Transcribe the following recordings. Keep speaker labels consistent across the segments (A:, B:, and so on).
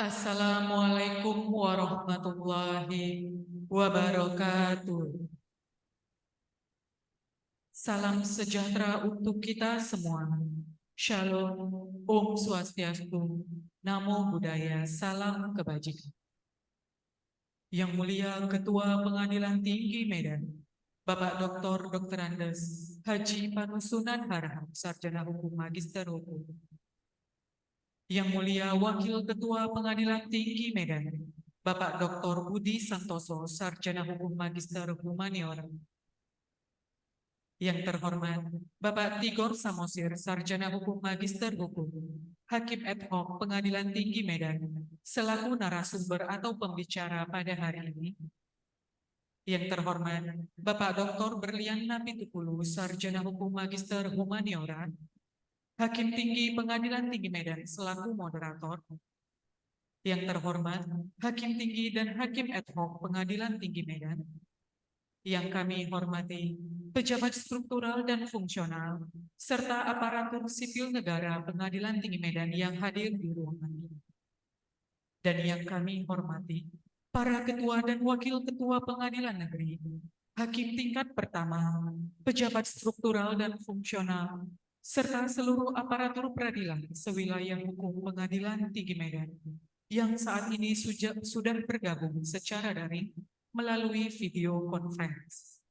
A: Assalamualaikum warahmatullahi wabarakatuh. Salam sejahtera untuk kita semua. Shalom, Om Swastiastu, Namo Buddhaya, Salam Kebajikan. Yang Mulia Ketua Pengadilan Tinggi Medan, Bapak Dr. Andes Haji Panusunan Harahap, Sarjana Hukum Magister Hukum. Yang Mulia Wakil Ketua Pengadilan Tinggi Medan, Bapak Dr. Budi Santoso, Sarjana Hukum Magister Humaniora. Yang terhormat Bapak Tigor Samosir, Sarjana Hukum Magister Hukum, Hakim ad hoc Pengadilan Tinggi Medan, selaku narasumber atau pembicara pada hari ini. Yang terhormat Bapak Dr. Berlian Napitupulu, Sarjana Hukum Magister Humaniora, Hakim Tinggi Pengadilan Tinggi Medan selaku moderator. Yang terhormat Hakim Tinggi dan Hakim ad hoc Pengadilan Tinggi Medan. Yang kami hormati pejabat struktural dan fungsional serta aparatur sipil negara Pengadilan Tinggi Medan yang hadir di ruangan ini. Dan yang kami hormati para ketua dan wakil ketua Pengadilan Negeri, hakim tingkat pertama, pejabat struktural dan fungsional, serta seluruh aparatur peradilan sewilayah hukum Pengadilan Tinggi Medan yang saat ini sudah bergabung secara daring melalui video conference.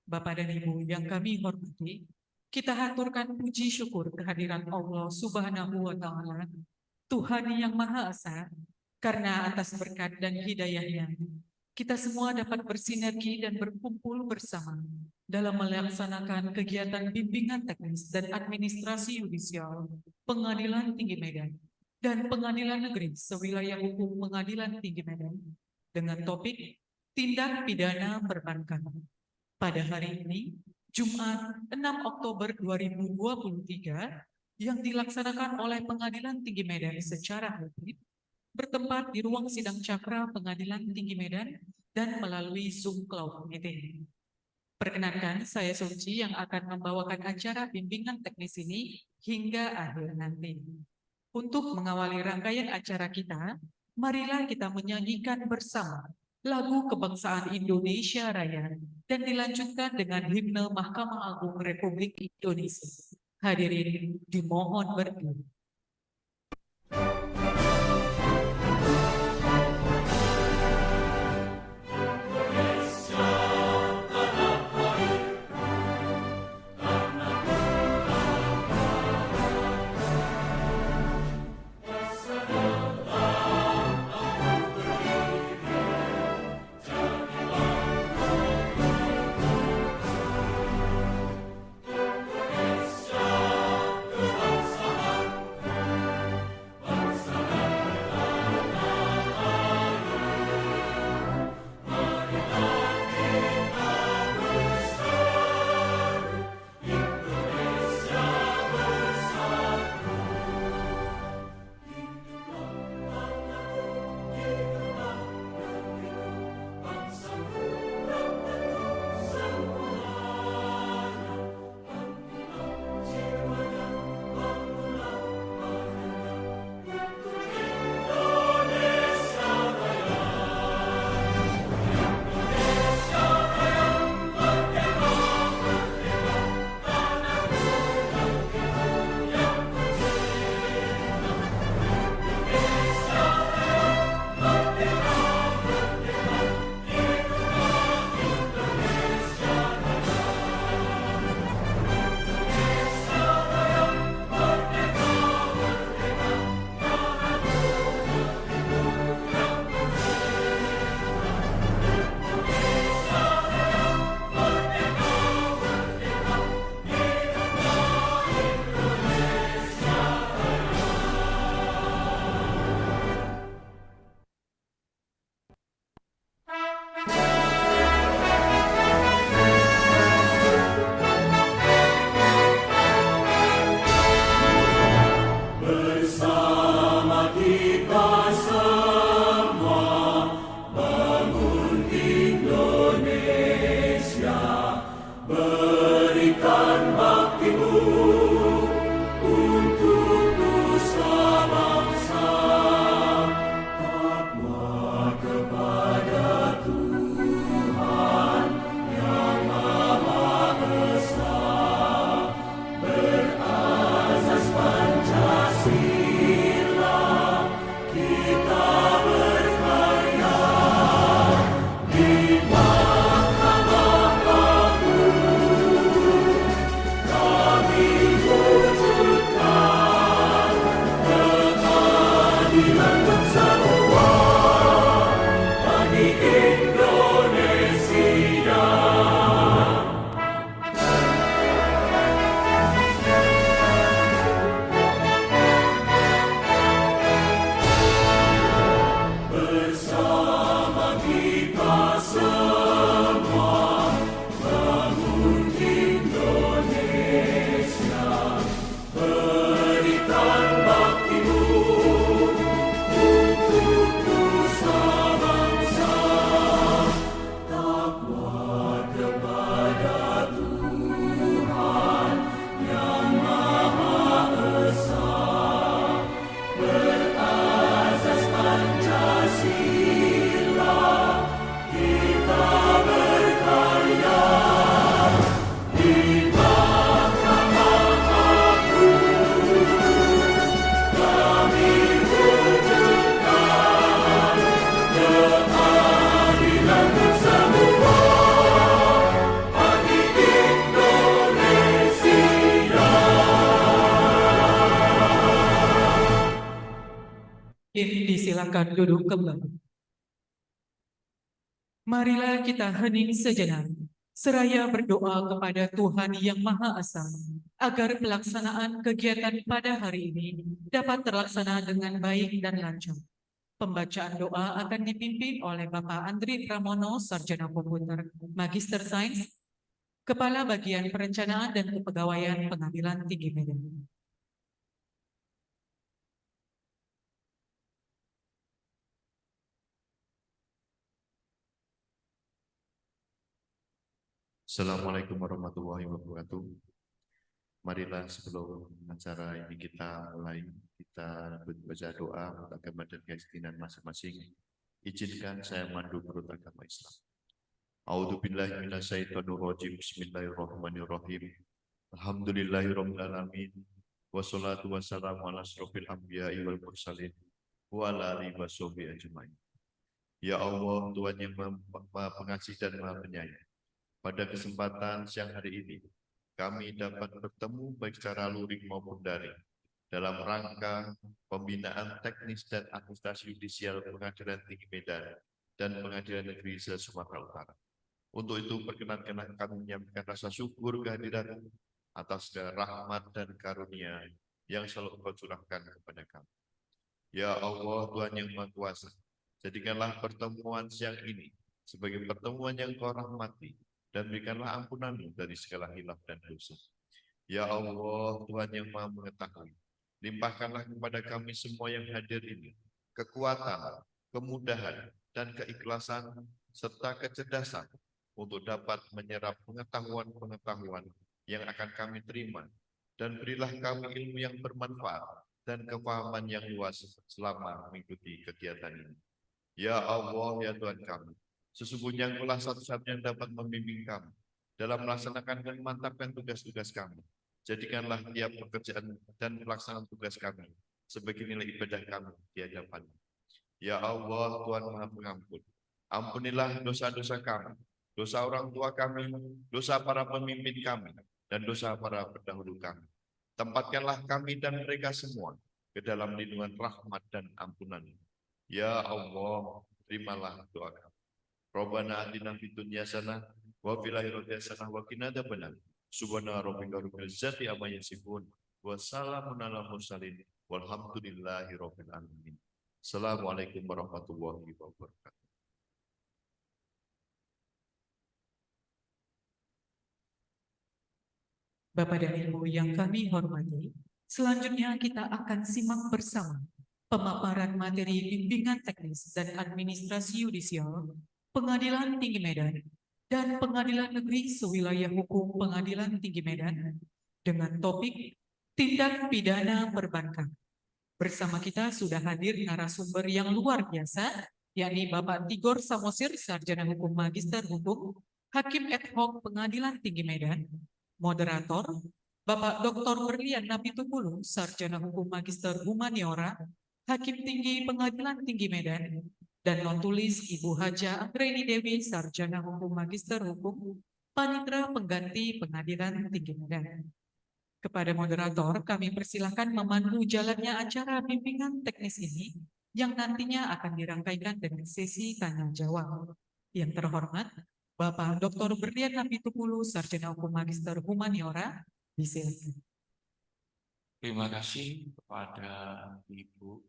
A: Bapak dan Ibu yang kami hormati, kita haturkan puji syukur kehadiran Allah Subhanahu wa Ta'ala, Tuhan yang Maha Esa, karena atas berkat dan hidayahnya, kita semua dapat bersinergi dan berkumpul bersama dalam melaksanakan kegiatan bimbingan teknis dan administrasi yudisial Pengadilan Tinggi Medan dan Pengadilan Negeri sewilayah hukum Pengadilan Tinggi Medan dengan topik tindak pidana perbankan. Pada hari ini, Jumat 6 Oktober 2023, yang dilaksanakan oleh Pengadilan Tinggi Medan secara hybrid, bertempat di ruang sidang Cakra Pengadilan Tinggi Medan dan melalui Zoom Cloud Meeting. Perkenankan, saya Suci yang akan membawakan acara bimbingan teknis ini hingga akhir nanti. Untuk mengawali rangkaian acara kita, marilah kita menyanyikan bersama lagu kebangsaan Indonesia Raya dan dilanjutkan dengan himne Mahkamah Agung Republik Indonesia. Hadirin dimohon berdiri. Persilakan duduk kembali. Marilah kita hening sejenak, seraya berdoa kepada Tuhan Yang Maha Esa, agar pelaksanaan kegiatan pada hari ini dapat terlaksana dengan baik dan lancar. Pembacaan doa akan dipimpin oleh Bapak Andri Pramono, Sarjana Komputer, Magister Sains, Kepala Bagian Perencanaan dan Kepegawaian Pengadilan Tinggi Medan.
B: Assalamualaikum warahmatullahi wabarakatuh. Marilah sebelum acara ini kita mulai, kita baca doa menurut agama dan keyakinan masing-masing. Izinkan saya mandu menurut agama Islam. A'udzubillahi minasyaitonirrajim. Bismillahirrahmanirrahim. Alhamdulillahirabbil alamin. Wassalatu wassalamu ala asrofil anbiya'i wal mursalin wa ala alihi washabihi ajmain. Ya Allah, Tuhan yang Maha Pengasih dan Maha Penyayang. Pada kesempatan siang hari ini, kami dapat bertemu baik secara luring maupun daring dalam rangka pembinaan teknis dan administrasi yudisial Pengadilan Tinggi Medan dan Pengadilan Negeri Sumatera Utara. Untuk itu perkenankanlah kami menyampaikan rasa syukur kehadiran atas segala rahmat dan karunia yang selalu Engkau curahkan kepada kami. Ya Allah, Tuhan yang Maha Kuasa, jadikanlah pertemuan siang ini sebagai pertemuan yang Kau rahmati, dan berikanlah ampunan-Mu dari segala hilaf dan dosa. Ya Allah, Tuhan yang Maha Mengetahui, limpahkanlah kepada kami semua yang hadir ini kekuatan, kemudahan, dan keikhlasan, serta kecerdasan untuk dapat menyerap pengetahuan-pengetahuan yang akan kami terima, dan berilah kami ilmu yang bermanfaat dan kepahaman yang luas selama mengikuti kegiatan ini. Ya Allah, ya Tuhan kami, sesungguhnya Engkaulah satu-satunya yang dapat membimbing kami dalam melaksanakan dan memantapkan tugas-tugas kami. Jadikanlah tiap pekerjaan dan pelaksanaan tugas kami sebagai nilai ibadah kami di hadapan. Ya Allah, Tuhan Maha Pengampun, ampunilah dosa-dosa kami, dosa orang tua kami, dosa para pemimpin kami, dan dosa para pendahulu kami. Tempatkanlah kami dan mereka semua ke dalam lindungan rahmat dan ampunan. Ya Allah, terimalah doa kami. Rabbana atina fid dunya hasanah wa fil akhirati hasanah wa qina adzabannar. Subhana rabbika rabbil izzati amma yasifun wa salamun alal mursalin walhamdulillahi rabbil alamin. Assalamualaikum warahmatullahi wabarakatuh.
A: Bapak dan Ibu yang kami hormati, selanjutnya kita akan simak bersama pemaparan materi bimbingan teknis dan administrasi yudisial Pengadilan Tinggi Medan dan Pengadilan Negeri Sewilayah Hukum Pengadilan Tinggi Medan dengan topik tindak pidana perbankan. Bersama kita sudah hadir narasumber yang luar biasa, yakni Bapak Tigor Samosir, Sarjana Hukum Magister Hukum, Hakim Ad Hoc Pengadilan Tinggi Medan. Moderator, Bapak Dr. Berlian Napitupulu, Sarjana Hukum Magister Humaniora, Hakim Tinggi Pengadilan Tinggi Medan, dan non-tulis Ibu Haja Anggreni Dewi, Sarjana Hukum Magister Hukum, Panitra Pengganti Pengadilan Tinggi Medan. Kepada moderator, kami persilahkan memandu jalannya acara bimbingan teknis ini yang nantinya akan dirangkaikan dengan sesi tanya-jawab. Yang terhormat, Bapak Dr. Berlian Napitupulu, Sarjana Hukum Magister Humaniora, disilakan.
C: Terima kasih kepada Ibu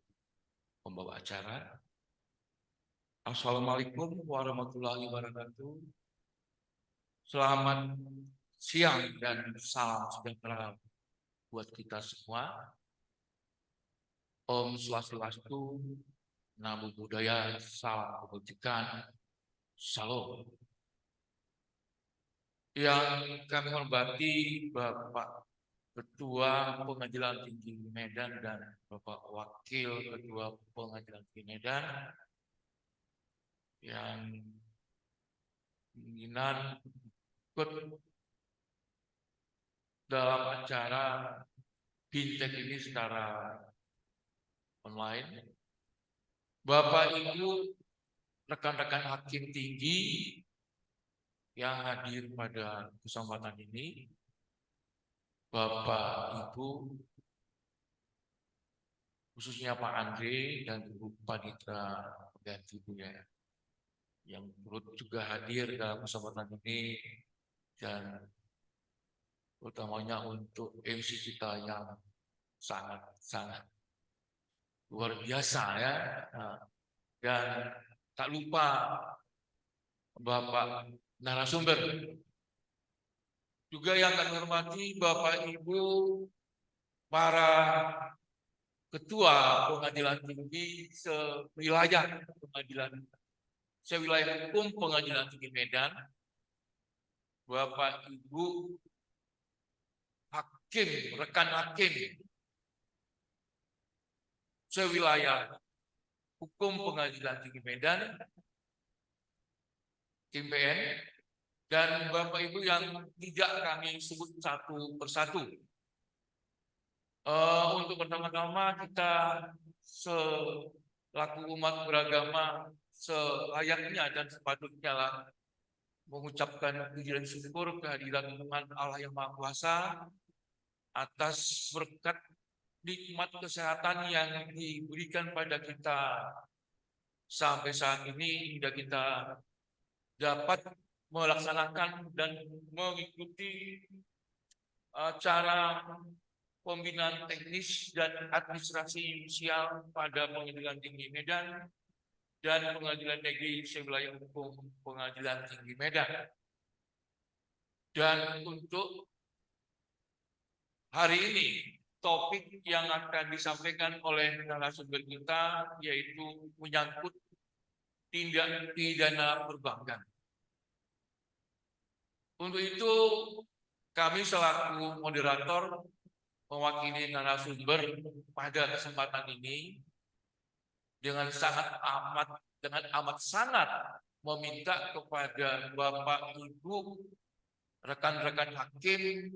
C: pembawa acara. Assalamualaikum warahmatullahi wabarakatuh. Selamat siang dan salam sejahtera buat kita semua. Om Swastiastu, Namo Buddhaya, salam kebajikan, salam. Yang kami hormati Bapak Ketua Pengadilan Tinggi Medan dan Bapak Wakil Ketua Pengadilan Tinggi Medan yang keinginan ikut dalam acara Bintek ini secara online. Bapak Ibu, rekan-rekan hakim tinggi yang hadir pada kesempatan ini, Bapak Ibu khususnya Pak Andre dan Ibu Panitra penggantinya yang turut juga hadir dalam kesempatan ini, dan utamanya untuk MC kita yang sangat luar biasa ya. Nah, dan tak lupa Bapak narasumber juga yang kami hormati, Bapak Ibu para ketua pengadilan tinggi sewilayah hukum pengadilan tinggi Medan, Bapak Ibu hakim, rekan hakim sewilayah hukum pengadilan tinggi Medan, tim PN, dan Bapak Ibu yang tidak kami sebut satu persatu. Untuk pertama-tama kita selaku umat beragama selayaknya dan sepatutnya lah mengucapkan puji dan syukur kehadiran Tuhan Allah yang Maha Kuasa atas berkat nikmat kesehatan yang diberikan pada kita sampai saat ini, hingga kita dapat melaksanakan dan mengikuti acara pembinaan teknis dan administrasi yudisial pada Pengadilan Tinggi Medan dan Pengadilan Negeri Sewilayah Hukum Pengadilan Tinggi Medan. Dan untuk hari ini, topik yang akan disampaikan oleh narasumber kita yaitu menyangkut tindak pidana perbankan. Untuk itu, kami selaku moderator mewakili narasumber pada kesempatan ini dengan amat sangat meminta kepada Bapak Ibu rekan-rekan hakim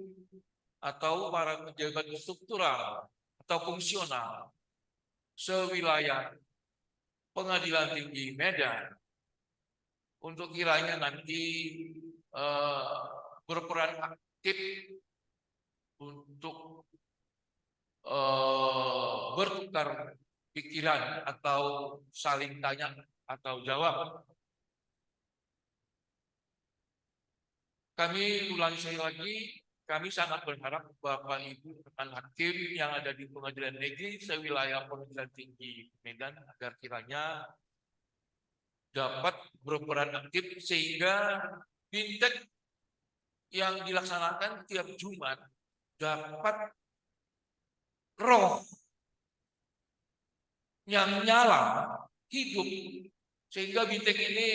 C: atau para pejabat struktural atau fungsional sewilayah Pengadilan Tinggi Medan untuk kiranya nanti berperan aktif untuk bertukar pikiran atau saling tanya atau jawab. Kami ulangi sekali lagi, kami sangat berharap Bapak Ibu rekan hakim yang ada di Pengadilan Negeri sewilayah Pengadilan Tinggi Medan agar kiranya dapat berperan aktif sehingga bintek yang dilaksanakan tiap Jumat dapat roh yang nyala, hidup, sehingga bintek ini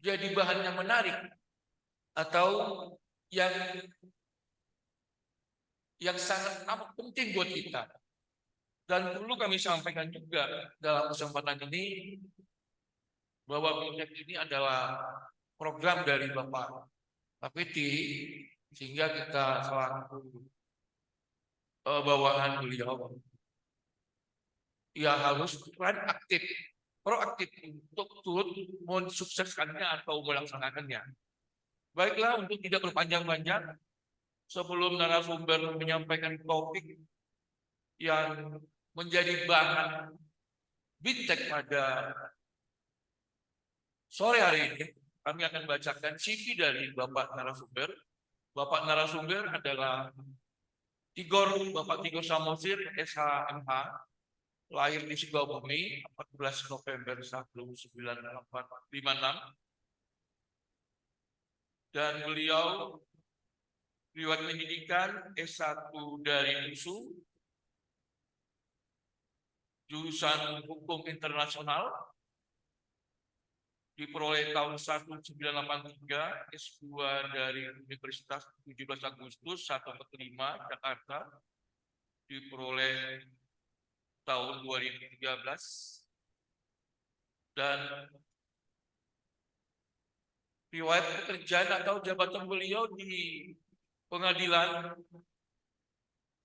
C: jadi bahan yang menarik atau yang sangat amat penting buat kita. Dan perlu kami sampaikan juga dalam kesempatan ini bahwa bintek ini adalah program dari Bapak Kapiti, sehingga kita selaku bawahan beliau ya harus proaktif untuk turut mensukseskannya atau melaksanakannya. Baiklah, untuk tidak berpanjang-panjang, sebelum narasumber menyampaikan topik yang menjadi bahan bintek pada sore hari ini, kami akan bacakan CV dari Bapak narasumber. Bapak narasumber adalah Bapak Tigor Samosir, SHMH, lahir di Sukabumi 14 November 1956, dan beliau riwayat pendidikan S1 dari USU, jurusan Hukum Internasional, diperoleh tahun 1983, S2 dari Universitas 17 Agustus 145 Jakarta, diperoleh tahun 2013, dan riwayat pekerjaan atau jabatan beliau di pengadilan: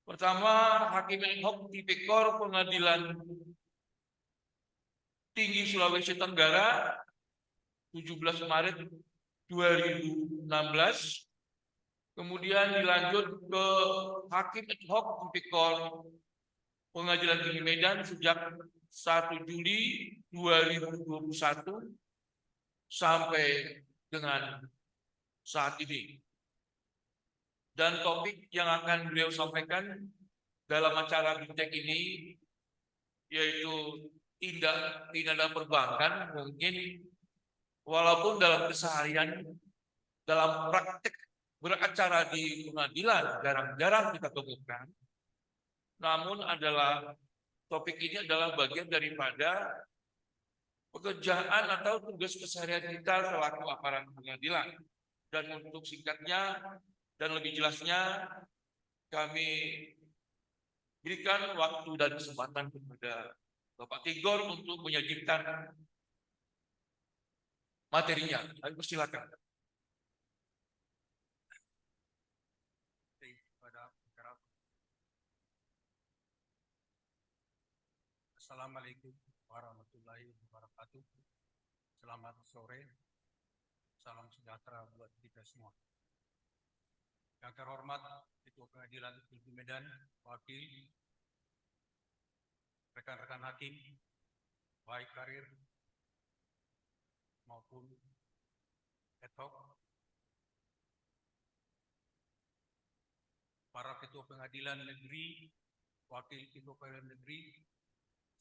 C: pertama, Hakim ad hoc Tipikor Pengadilan Tinggi Sulawesi Tenggara 17 Maret 2016. Kemudian dilanjut ke Hakim ad hoc Tipikor Pengadilan Tinggi Medan sejak 1 Juli 2021 sampai dengan saat ini. Dan topik yang akan beliau sampaikan dalam acara BIMTEK ini yaitu tindak pidana perbankan. Mungkin walaupun dalam keseharian, dalam praktek beracara di pengadilan jarang-jarang kita temukan, namun topik ini adalah bagian daripada pekerjaan atau tugas keseharian kita selaku aparat pengadilan. Dan untuk singkatnya dan lebih jelasnya, kami berikan waktu dan kesempatan kepada Bapak Tigor untuk menyajikan materinya. Kami persilakan.
D: Assalamualaikum warahmatullahi wabarakatuh. Selamat sore. Salam sejahtera buat kita semua. Yang terhormat Ketua Pengadilan Tinggi Medan, wakil, rekan-rekan hakim, baik karir maupun ad hoc, para ketua pengadilan negeri, wakil ketua pengadilan negeri,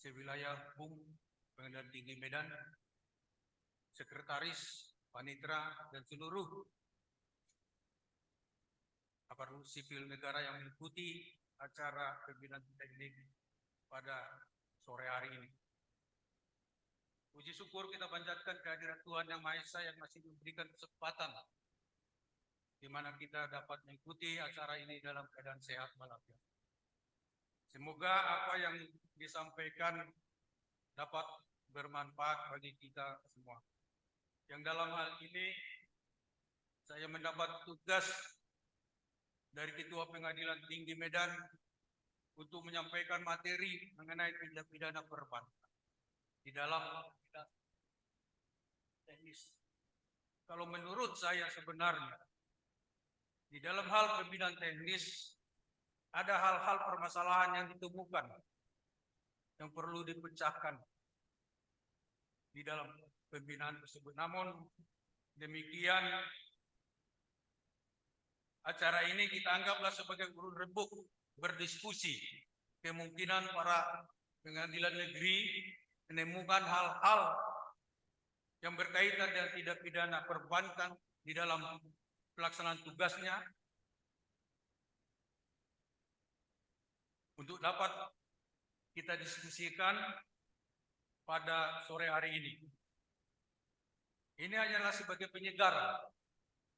D: sewilayah hukum Pengadilan Tinggi Medan, sekretaris, panitera, dan seluruh aparatur sipil negara yang mengikuti acara pembinaan teknik pada sore hari ini. Puji syukur kita panjatkan kehadirat Tuhan Yang Maha Esa yang masih memberikan kesempatan di mana kita dapat mengikuti acara ini dalam keadaan sehat walafiat. Semoga apa yang disampaikan dapat bermanfaat bagi kita semua. Yang dalam hal ini saya mendapat tugas dari Ketua Pengadilan Tinggi Medan untuk menyampaikan materi mengenai tindak pidana perbankan di dalam teknis. Kalau menurut saya sebenarnya di dalam hal pembinaan teknis ada hal-hal permasalahan yang ditemukan yang perlu dipecahkan di dalam pembinaan tersebut. Namun demikian, acara ini kita anggaplah sebagai urun rembuk berdiskusi. Kemungkinan para pengadilan negeri menemukan hal-hal yang berkaitan dengan tindak pidana perbankan di dalam pelaksanaan tugasnya untuk dapat kita diskusikan pada sore hari ini. Ini hanyalah sebagai penyegaran.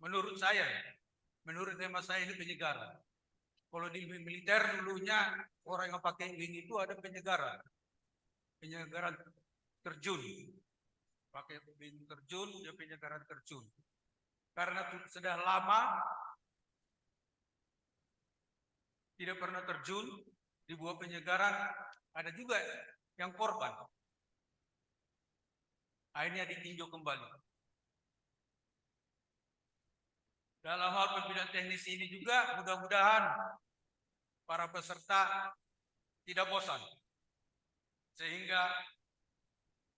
D: Menurut saya, menurut tema saya ini penyegaran. Kalau di militer dulunya orang yang pakai wing itu ada penyegaran. Penyegaran terjun. Pakai wing terjun, dia penyegaran terjun. Karena sudah lama tidak pernah terjun, dibuat penyegaran, ada juga yang korban. Akhirnya ditinjau kembali. Dalam hal pembinaan teknis ini juga mudah-mudahan para peserta tidak bosan sehingga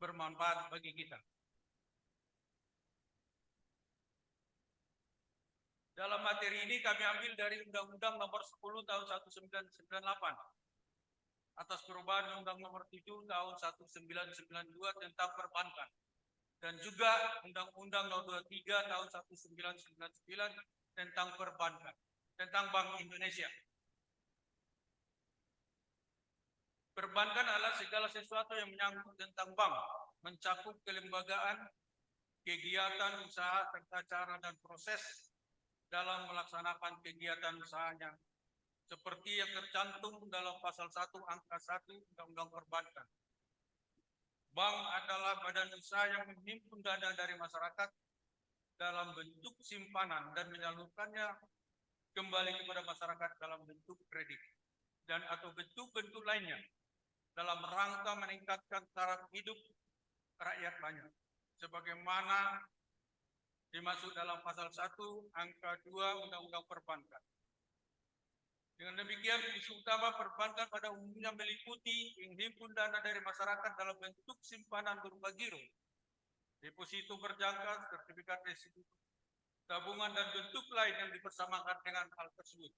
D: bermanfaat bagi kita. Dalam materi ini kami ambil dari Undang-Undang Nomor 10 Tahun 1998 atas perubahan Undang Nomor 7 Tahun 1992 tentang perbankan. Dan juga Undang-Undang Nomor 23 Tahun 1999 tentang perbankan, tentang Bank Indonesia. Perbankan adalah segala sesuatu yang menyangkut tentang bank, mencakup kelembagaan, kegiatan usaha, serta cara dan proses dalam melaksanakan kegiatan usahanya, seperti yang tercantum dalam pasal 1 angka 1 Undang-Undang Perbankan. Bank adalah badan usaha yang menghimpun dana dari masyarakat dalam bentuk simpanan dan menyalurkannya kembali kepada masyarakat dalam bentuk kredit dan atau bentuk-bentuk lainnya dalam rangka meningkatkan taraf hidup rakyat banyak, sebagaimana dimaksud dalam pasal 1 angka 2 Undang-Undang Perbankan. Dengan demikian, isu utama perbankan pada umumnya meliputi menghimpun dana dari masyarakat dalam bentuk simpanan berupa giro, deposito berjangka, sertifikat risiko, tabungan dan bentuk lain yang dipersamakan dengan hal tersebut.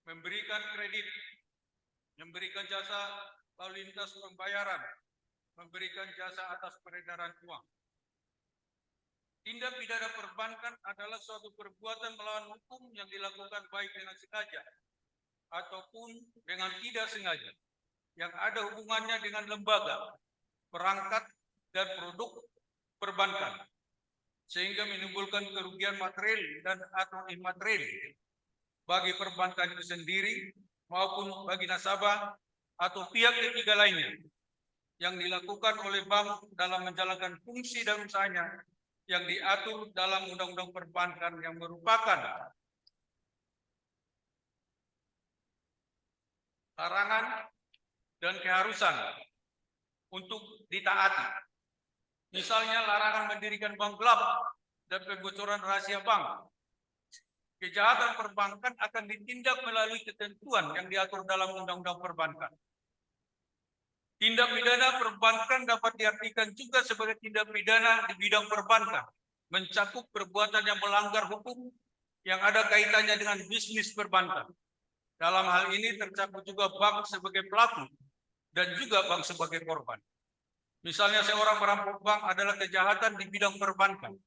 D: Memberikan kredit, memberikan jasa lalu lintas pembayaran, memberikan jasa atas peredaran uang. Tindak pidana perbankan adalah suatu perbuatan melawan hukum yang dilakukan baik dengan sengaja ataupun dengan tidak sengaja, yang ada hubungannya dengan lembaga, perangkat, dan produk perbankan, sehingga menimbulkan kerugian material dan atau imaterial bagi perbankan itu sendiri maupun bagi nasabah atau pihak ketiga lainnya yang dilakukan oleh bank dalam menjalankan fungsi dan usahanya yang diatur dalam Undang-Undang Perbankan yang merupakan larangan dan keharusan untuk ditaati. Misalnya larangan mendirikan bank gelap dan pembocoran rahasia bank. Kejahatan perbankan akan ditindak melalui ketentuan yang diatur dalam Undang-Undang Perbankan. Tindak pidana perbankan dapat diartikan juga sebagai tindak pidana di bidang perbankan, mencakup perbuatan yang melanggar hukum yang ada kaitannya dengan bisnis perbankan. Dalam hal ini tercakup juga bank sebagai pelaku dan juga bank sebagai korban. Misalnya seorang merampok bank adalah kejahatan di bidang perbankan.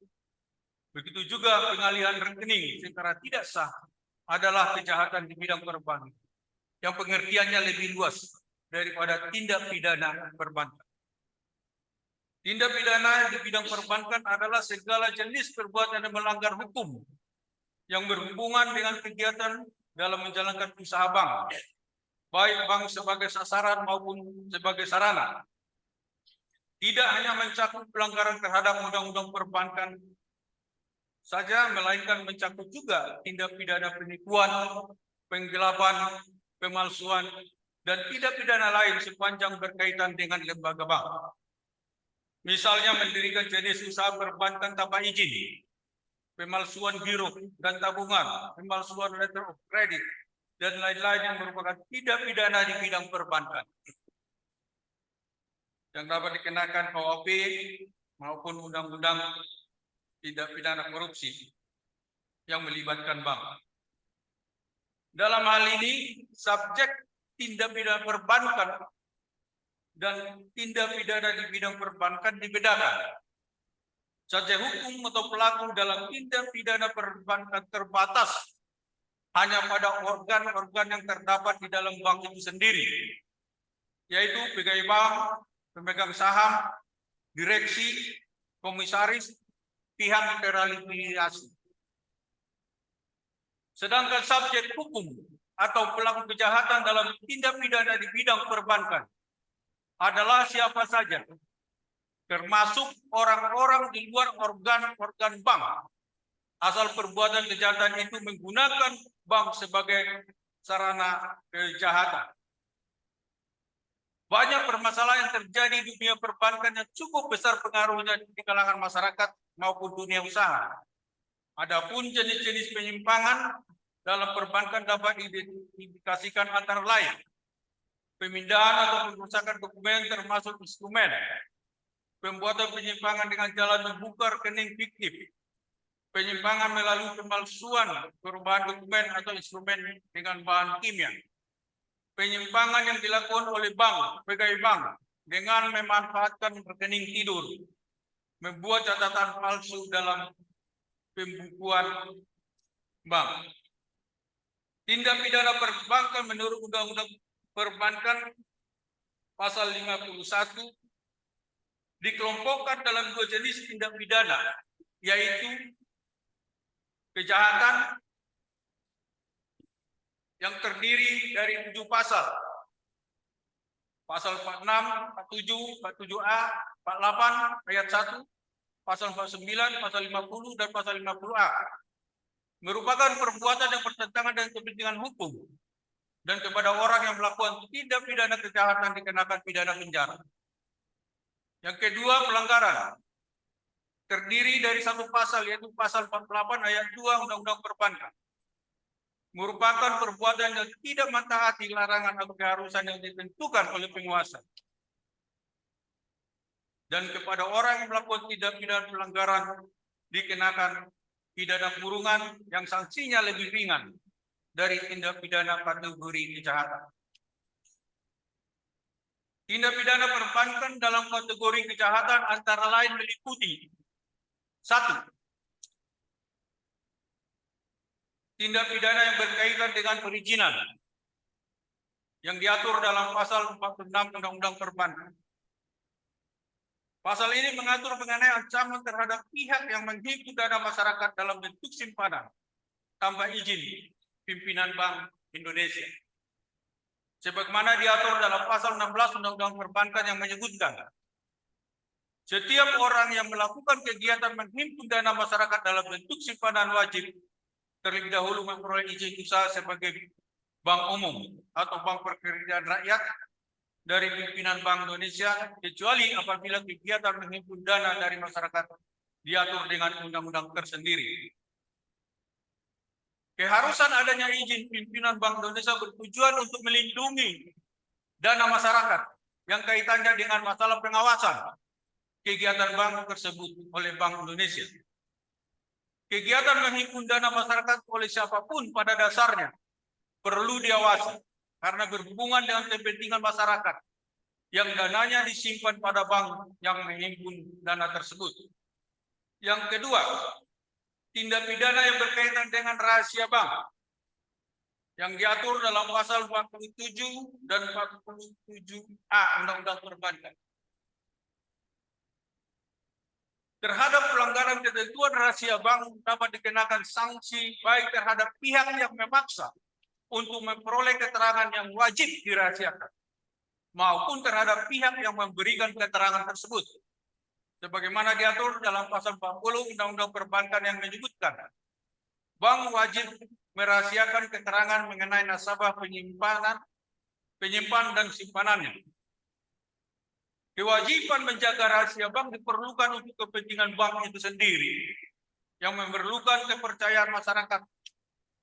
D: Begitu juga pengalihan rekening secara tidak sah adalah kejahatan di bidang perbankan, yang pengertiannya lebih luas daripada tindak pidana perbankan. Tindak pidana di bidang perbankan adalah segala jenis perbuatan yang melanggar hukum yang berhubungan dengan kegiatan dalam menjalankan usaha bank, baik bank sebagai sasaran maupun sebagai sarana. Tidak hanya mencakup pelanggaran terhadap undang-undang perbankan saja, melainkan mencakup juga tindak pidana penipuan, penggelapan, pemalsuan, dan tindak pidana lain sepanjang berkaitan dengan lembaga bank. Misalnya mendirikan jenis usaha perbankan tanpa izin, pemalsuan giro dan tabungan, pemalsuan letter of credit, dan lain-lain yang merupakan tindak pidana di bidang perbankan yang dapat dikenakan KUHP maupun undang-undang tindak pidana korupsi yang melibatkan bank. Dalam hal ini, subjek tindak pidana perbankan dan tindak pidana di bidang perbankan dibedakan. Subjek hukum atau pelaku dalam tindak pidana perbankan terbatas hanya pada organ-organ yang terdapat di dalam bank itu sendiri, yaitu pegawai bank, pemegang saham, direksi, komisaris, pihak terafiliasi. Sedangkan subjek hukum atau pelaku kejahatan dalam tindak pidana di bidang perbankan adalah siapa saja, termasuk orang-orang di luar organ-organ bank, asal perbuatan kejahatan itu menggunakan bank sebagai sarana kejahatan. Banyak permasalahan yang terjadi di dunia perbankan yang cukup besar pengaruhnya di kalangan masyarakat maupun dunia usaha. Adapun jenis-jenis penyimpangan dalam perbankan dapat diidentifikasikan antara lain pemindahan atau pengerusakan dokumen termasuk instrumen, pembuatan penyimpangan dengan jalan membuka rekening fiktif, penyimpangan melalui pemalsuan perubahan dokumen atau instrumen dengan bahan kimia, penyimpangan yang dilakukan oleh bank, pegawai bank dengan memanfaatkan rekening tidur, membuat catatan palsu dalam pembukuan bank. Tindak pidana perbankan menurut Undang-Undang Perbankan pasal 51 dikelompokkan dalam dua jenis tindak pidana, yaitu kejahatan yang terdiri dari 7 pasal. Pasal 46, 47, 47A, 48 ayat 1, pasal 49, pasal 50 dan pasal 50A. Merupakan perbuatan yang bertentangan dengan kepentingan hukum dan kepada orang yang melakukan tindak pidana kejahatan dikenakan pidana penjara. Yang kedua, pelanggaran terdiri dari satu pasal, yaitu pasal 48 ayat 2 Undang-Undang Perbankan. merupakan perbuatan yang tidak mentaati larangan atau keharusan yang ditentukan oleh penguasa. Dan kepada orang yang melakukan tindak pidana pelanggaran dikenakan pidana kurungan yang sanksinya lebih ringan dari tindak pidana kategori kejahatan. Tindak pidana perbankan dalam kategori kejahatan antara lain meliputi: 1. Tindak pidana yang berkaitan dengan perizinan yang diatur dalam pasal 46 Undang-Undang Perbankan. Pasal ini mengatur mengenai ancaman terhadap pihak yang menghimpun dana masyarakat dalam bentuk simpanan tanpa izin pimpinan Bank Indonesia. Sebagaimana diatur dalam pasal 16 Undang-Undang Perbankan yang menyebutkan setiap orang yang melakukan kegiatan menghimpun dana masyarakat dalam bentuk simpanan wajib terlebih dahulu memperoleh izin usaha sebagai bank umum atau bank pekerjaan rakyat dari pimpinan Bank Indonesia, kecuali apabila kegiatan menghimpun dana dari masyarakat diatur dengan undang-undang tersendiri. Keharusan adanya izin pimpinan Bank Indonesia bertujuan untuk melindungi dana masyarakat yang kaitannya dengan masalah pengawasan kegiatan bank tersebut oleh Bank Indonesia. Kegiatan menghimpun dana masyarakat oleh siapapun pada dasarnya perlu diawasi karena berhubungan dengan kepentingan masyarakat yang dananya disimpan pada bank yang menghimpun dana tersebut. Yang kedua, tindak pidana yang berkaitan dengan rahasia bank yang diatur dalam pasal 47 dan 47A Undang-Undang Perbankan. Terhadap pelanggaran ketentuan rahasia bank dapat dikenakan sanksi baik terhadap pihak yang memaksa untuk memperoleh keterangan yang wajib dirahasiakan maupun terhadap pihak yang memberikan keterangan tersebut. Sebagaimana diatur dalam pasal 40 Undang-Undang Perbankan yang menyebutkan bank wajib merahasiakan keterangan mengenai nasabah penyimpan dan simpanannya. Kewajiban menjaga rahasia bank diperlukan untuk kepentingan bank itu sendiri yang memerlukan kepercayaan masyarakat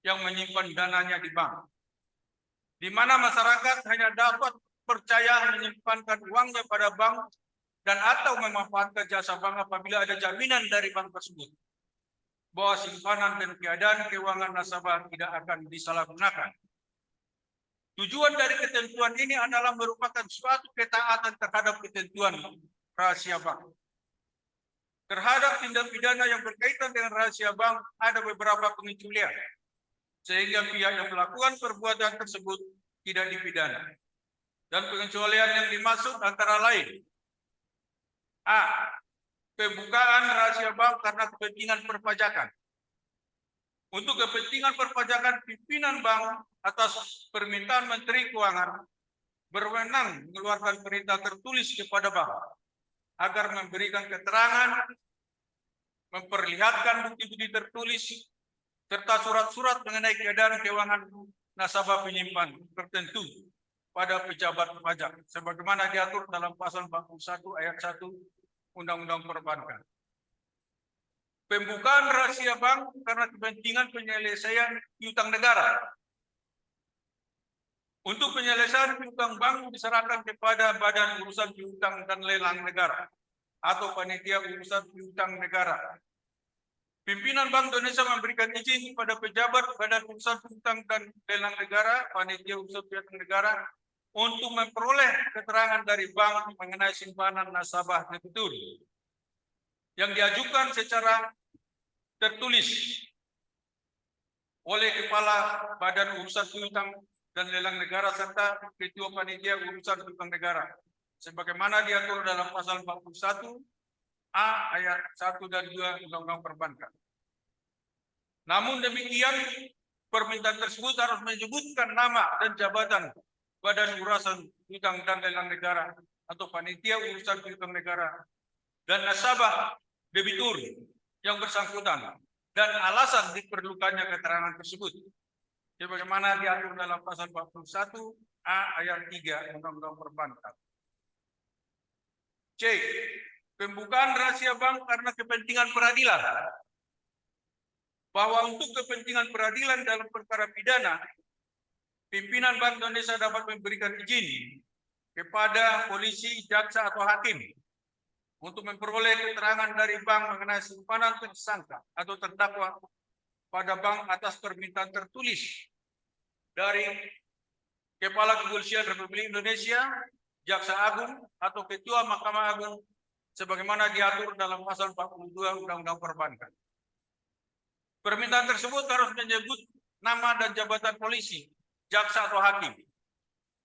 D: yang menyimpan dananya di bank, di mana masyarakat hanya dapat percaya menyimpankan uangnya pada bank dan atau memanfaatkan jasa bank apabila ada jaminan dari bank tersebut bahwa simpanan dan keadaan keuangan nasabah tidak akan disalahgunakan. Tujuan dari ketentuan ini adalah merupakan suatu ketaatan terhadap ketentuan rahasia bank. Terhadap tindak pidana yang berkaitan dengan rahasia bank ada beberapa pengecualian, sehingga pihak yang melakukan perbuatan tersebut tidak dipidana. Dan pengecualian yang dimaksud antara lain: A. Pembukaan rahasia bank karena kepentingan perpajakan. Untuk kepentingan perpajakan, pimpinan bank atas permintaan Menteri Keuangan berwenang mengeluarkan perintah tertulis kepada bank agar memberikan keterangan, memperlihatkan bukti-bukti tertulis, serta surat-surat mengenai keadaan keuangan nasabah penyimpan tertentu pada pejabat pajak, sebagaimana diatur dalam pasal 41 ayat 1 Undang-Undang Perbankan. Pembukaan rahasia bank karena kepentingan penyelesaian piutang negara. Untuk penyelesaian piutang bank diserahkan kepada Badan Urusan Piutang dan Lelang Negara atau Panitia Urusan Piutang Negara. Pimpinan Bank Indonesia memberikan izin kepada pejabat Badan Urusan Piutang dan Lelang Negara, Panitia Urusan Piutang Negara, untuk memperoleh keterangan dari bank mengenai simpanan nasabah debitur yang diajukan secara tertulis oleh Kepala Badan Urusan Piutang dan Lelang Negara serta Ketua Panitia Urusan Piutang Negara, sebagaimana diatur dalam pasal 41 A ayat 1 dan 2 Undang-Undang Perbankan. Namun demikian, permintaan tersebut harus menyebutkan nama dan jabatan Badan Urusan Piutang dan Lelang Negara atau Panitia Urusan Piutang Negara dan nasabah debitur yang bersangkutan dan alasan diperlukannya keterangan tersebut, sebagaimana diatur dalam pasal 41 A ayat 3 Undang-Undang Perbankan. C. Pembukaan rahasia bank karena kepentingan peradilan. bahwa untuk kepentingan peradilan dalam perkara pidana, pimpinan Bank Indonesia dapat memberikan izin kepada polisi, jaksa, atau hakim untuk memperoleh keterangan dari bank mengenai simpanan tersangka atau terdakwa pada bank atas permintaan tertulis dari Kepala Kepolisian Republik Indonesia, Jaksa Agung, atau Ketua Mahkamah Agung sebagaimana diatur dalam pasal 42 Undang-Undang Perbankan. Permintaan tersebut harus menyebut nama dan jabatan polisi, jaksa atau hakim,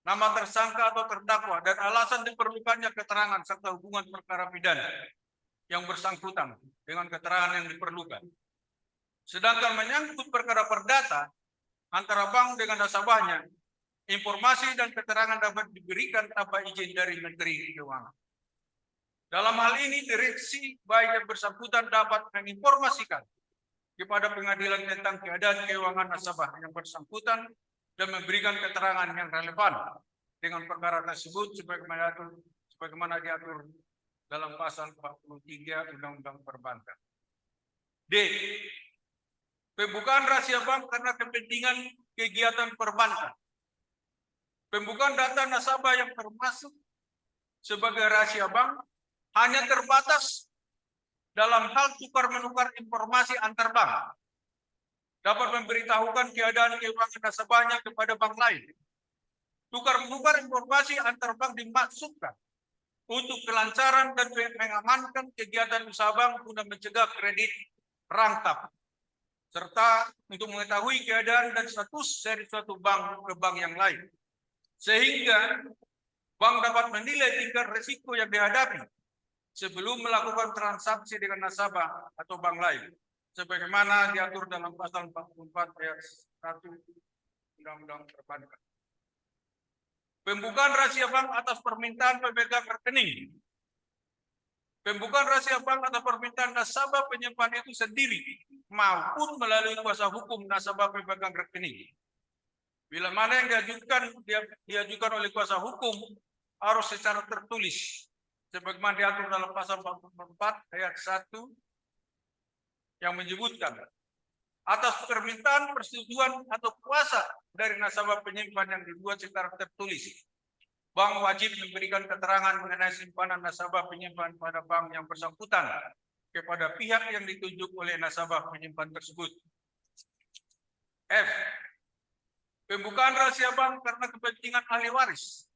D: nama tersangka atau terdakwa, dan alasan diperlukannya keterangan serta hubungan perkara pidana yang bersangkutan dengan keterangan yang diperlukan. Sedangkan menyangkut perkara perdata antara bank dengan nasabahnya, informasi dan keterangan dapat diberikan tanpa izin dari Menteri Keuangan. Dalam hal ini, direksi baik yang bersangkutan dapat menginformasikan kepada pengadilan tentang keadaan keuangan nasabah yang bersangkutan dan memberikan keterangan yang relevan dengan perkara tersebut sebagaimana diatur dalam pasal 43 Undang-Undang Perbankan. D. Pembukaan rahasia bank karena kepentingan kegiatan perbankan. Pembukaan data nasabah yang termasuk sebagai rahasia bank hanya terbatas dalam hal tukar-menukar informasi antar bank, dapat memberitahukan keadaan keuangan nasabahnya kepada bank lain. Tukar-menukar informasi antar bank dimaksudkan untuk kelancaran dan mengamankan kegiatan usaha bank guna mencegah kredit rangkap, serta untuk mengetahui keadaan dan status dari suatu bank ke bank yang lain, sehingga bank dapat menilai tingkat risiko yang dihadapi sebelum melakukan transaksi dengan nasabah atau bank lain, sebagaimana diatur dalam pasal 44 ayat 1 Undang-Undang Perbankan. Pembukaan rahasia bank atas permintaan pemegang rekening. Pembukaan rahasia bank atas permintaan nasabah penyimpan itu sendiri maupun melalui kuasa hukum nasabah pemegang rekening. Bila mana yang diajukan oleh kuasa hukum harus secara tertulis, sebagaimana diatur dalam pasal 44 ayat 1 yang menyebutkan atas permintaan persetujuan atau kuasa dari nasabah penyimpan yang dibuat secara tertulis, bank wajib memberikan keterangan mengenai simpanan nasabah penyimpan pada bank yang bersangkutan kepada pihak yang ditunjuk oleh nasabah penyimpan tersebut. F. Pembukaan rahasia bank karena kepentingan ahli waris.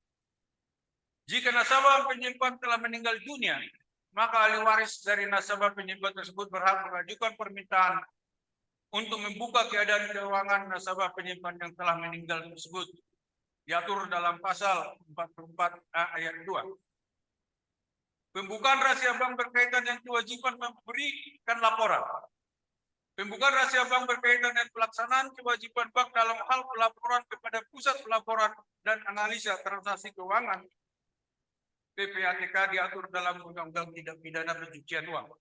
D: Jika nasabah penyimpan telah meninggal dunia, maka ahli waris dari nasabah penyimpan tersebut berhak mengajukan permintaan untuk membuka keadaan keuangan nasabah penyimpan yang telah meninggal tersebut, diatur dalam pasal 44 ayat 2. Pembukaan rahasia bank berkaitan dengan kewajiban memberikan laporan. Pembukaan rahasia bank berkaitan dengan pelaksanaan kewajiban bank dalam hal pelaporan kepada Pusat Pelaporan dan Analisa Transaksi Keuangan PPATK diatur dalam Undang-Undang Tindak Pidana Pencucian Uang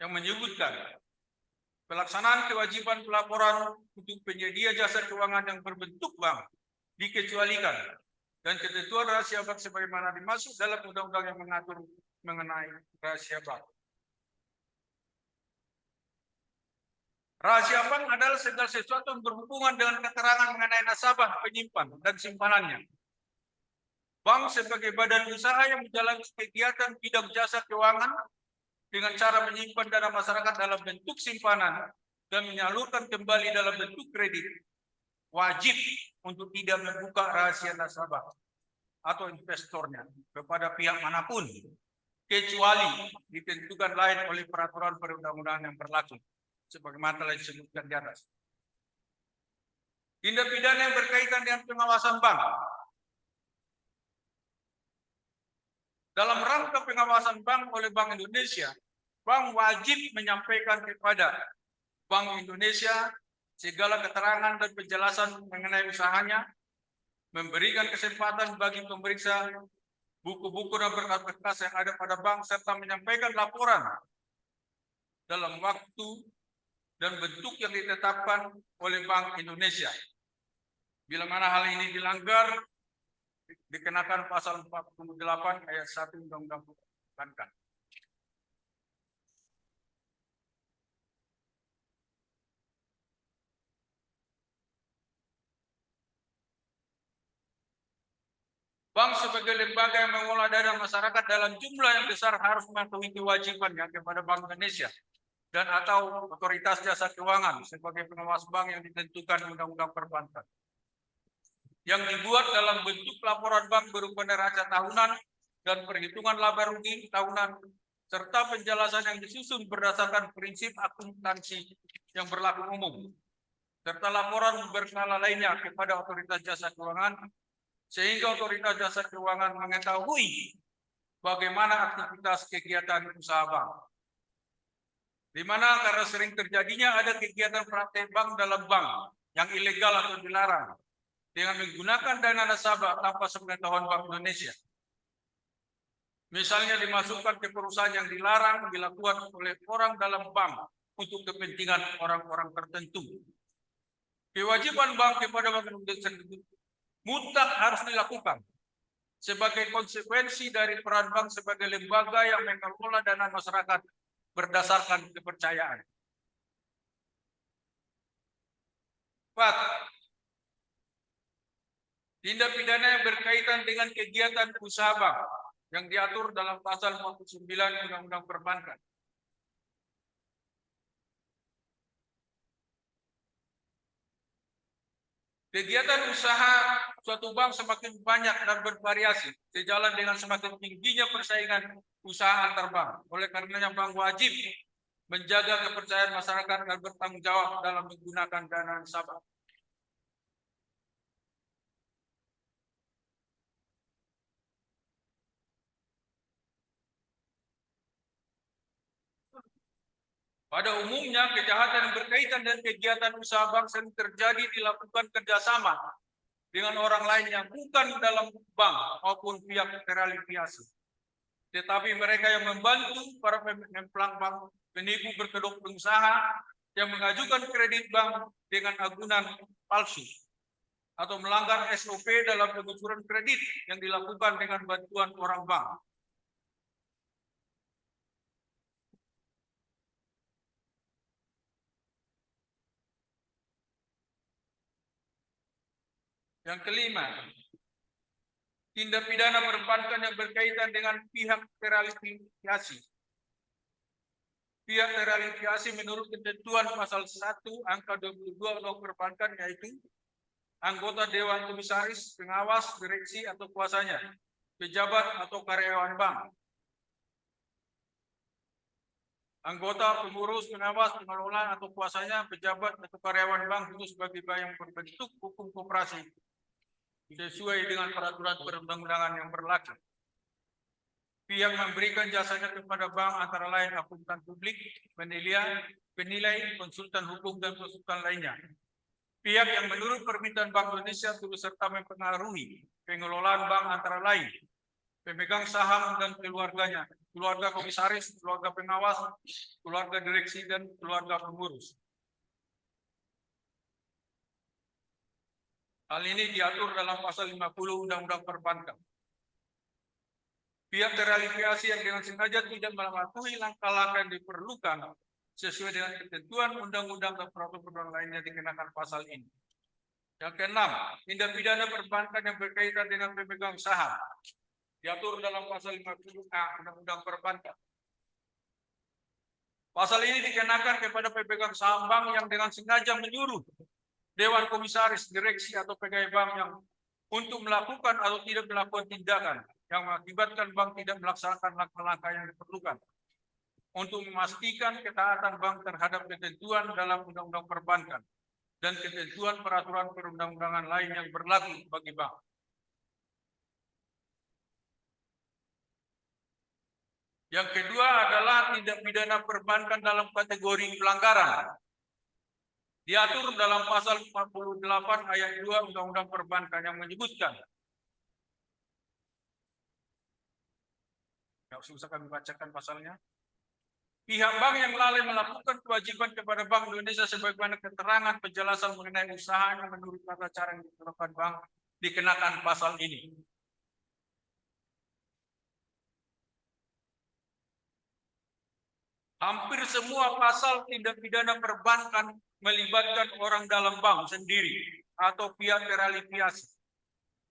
D: yang menyebutkan pelaksanaan kewajiban pelaporan untuk penyedia jasa keuangan yang berbentuk bank dikecualikan dan ketentuan rahasia bank sebagaimana dimaksud dalam undang-undang yang mengatur mengenai rahasia bank. Rahasia bank adalah segala sesuatu yang berhubungan dengan keterangan mengenai nasabah penyimpan dan simpanannya. Bank sebagai badan usaha yang menjalani kegiatan bidang jasa keuangan dengan cara menyimpan dana masyarakat dalam bentuk simpanan dan menyalurkan kembali dalam bentuk kredit, wajib untuk tidak membuka rahasia nasabah atau investornya kepada pihak manapun, kecuali ditentukan lain oleh peraturan perundang-undangan yang berlaku, sebagaimana telah disebutkan di atas. Tindak pidana yang berkaitan dengan pengawasan bank. Dalam rangka pengawasan bank oleh Bank Indonesia, bank wajib menyampaikan kepada Bank Indonesia segala keterangan dan penjelasan mengenai usahanya, memberikan kesempatan bagi pemeriksa buku-buku dan berkas-berkas yang ada pada bank, serta menyampaikan laporan dalam waktu dan bentuk yang ditetapkan oleh Bank Indonesia. Bila mana hal ini dilanggar, dikenakan pasal 48 ayat 1 Undang-Undang Perbankan. Bank sebagai lembaga yang mengelola dana masyarakat dalam jumlah yang besar harus mematuhi kewajibannya kepada Bank Indonesia dan atau otoritas jasa keuangan sebagai pengawas bank yang ditentukan Undang-Undang Perbankan. Yang dibuat dalam bentuk laporan bank berupa neraca tahunan dan perhitungan laba rugi tahunan, serta penjelasan yang disusun berdasarkan prinsip akuntansi yang berlaku umum, serta laporan berkala lainnya kepada otoritas jasa keuangan, sehingga otoritas jasa keuangan mengetahui bagaimana aktivitas kegiatan usaha bank. Di mana karena sering terjadinya ada kegiatan praktek bank dalam bank yang ilegal atau dilarang dengan menggunakan dana nasabah tanpa sepengetahuan Bank Indonesia. Misalnya dimasukkan ke perusahaan yang dilarang dilakukan oleh orang dalam bank untuk kepentingan orang-orang tertentu. Kewajiban bank kepada Bank Indonesia mutlak harus dilakukan sebagai konsekuensi dari peran bank sebagai lembaga yang mengelola dana masyarakat berdasarkan kepercayaan. 4. Tindak pidana yang berkaitan dengan kegiatan usaha bank yang diatur dalam pasal 49 Undang-Undang Perbankan. Kegiatan usaha suatu bank semakin banyak dan bervariasi sejalan dengan semakin tingginya persaingan usaha antar bank. Oleh karenanya bank wajib menjaga kepercayaan masyarakat dan bertanggung jawab dalam menggunakan dana nasabah. Pada umumnya, kejahatan yang berkaitan dengan kegiatan usaha bank sering terjadi dilakukan kerjasama dengan orang lain yang bukan dalam bank maupun pihak terafiliasi. Tetapi mereka yang membantu para pemplang bank, penipu berkedok pengusaha yang mengajukan kredit bank dengan agunan palsu atau melanggar SOP dalam pengucuran kredit yang dilakukan dengan bantuan orang bank. Yang kelima, tindak pidana perbankan yang berkaitan dengan pihak terafiliasi. Pihak terafiliasi menurut ketentuan pasal 1 angka 22 Undang Perbankan yaitu anggota Dewan Komisaris, pengawas, direksi atau kuasanya, pejabat atau karyawan bank, anggota, pengurus, pengawas, pengelola atau kuasanya, pejabat atau karyawan bank itu sebagai bank yang berbentuk hukum koperasi sesuai dengan peraturan perundang-undangan yang berlaku. Pihak memberikan jasanya kepada bank antara lain akuntan publik, penilai, konsultan hukum dan konsultan lainnya. Pihak yang menurut permintaan Bank Indonesia turut serta mempengaruhi pengelolaan bank antara lain pemegang saham dan keluarganya, keluarga komisaris, keluarga pengawas, keluarga direksi dan keluarga pengurus. Hal ini diatur dalam pasal 50 Undang-Undang Perbankan. Pihak terafiliasi yang dengan sengaja tidak mematuhi langkah-langkah yang diperlukan sesuai dengan ketentuan undang-undang dan peraturan lainnya dikenakan pasal ini. Yang keenam, tindak pidana perbankan yang berkaitan dengan pemegang saham diatur dalam pasal 50A Undang-Undang Perbankan. Pasal ini dikenakan kepada pemegang saham bank yang dengan sengaja menyuruh Dewan Komisaris, direksi atau pegawai bank yang untuk melakukan atau tidak melakukan tindakan yang mengakibatkan bank tidak melaksanakan langkah-langkah yang diperlukan untuk memastikan ketaatan bank terhadap ketentuan dalam Undang-Undang Perbankan dan ketentuan peraturan perundang-undangan lain yang berlaku bagi bank. Yang kedua adalah tindak pidana perbankan dalam kategori pelanggaran. Diatur dalam pasal 48 ayat 2 Undang-Undang Perbankan yang menyebutkan. Tidak usah kami bacakan pasalnya. Pihak bank yang lalai melakukan kewajiban kepada Bank Indonesia sebagaimana keterangan penjelasan mengenai usaha yang menurut tata cara yang diterapkan bank dikenakan pasal ini. Hampir semua pasal tindak pidana perbankan melibatkan orang dalam bank sendiri atau pihak terafiliasi.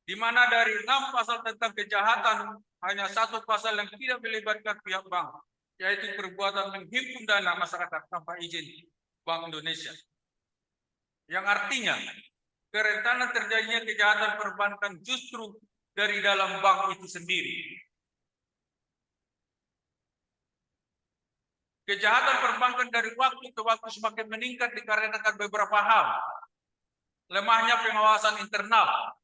D: di mana dari 6 pasal tentang kejahatan hanya 1 pasal yang tidak melibatkan pihak bank, yaitu perbuatan menghimpun dana masyarakat tanpa izin Bank Indonesia. Yang artinya kerentanan terjadinya kejahatan perbankan justru dari dalam bank itu sendiri. Kejahatan perbankan dari waktu ke waktu semakin meningkat dikarenakan beberapa hal. Lemahnya pengawasan internal.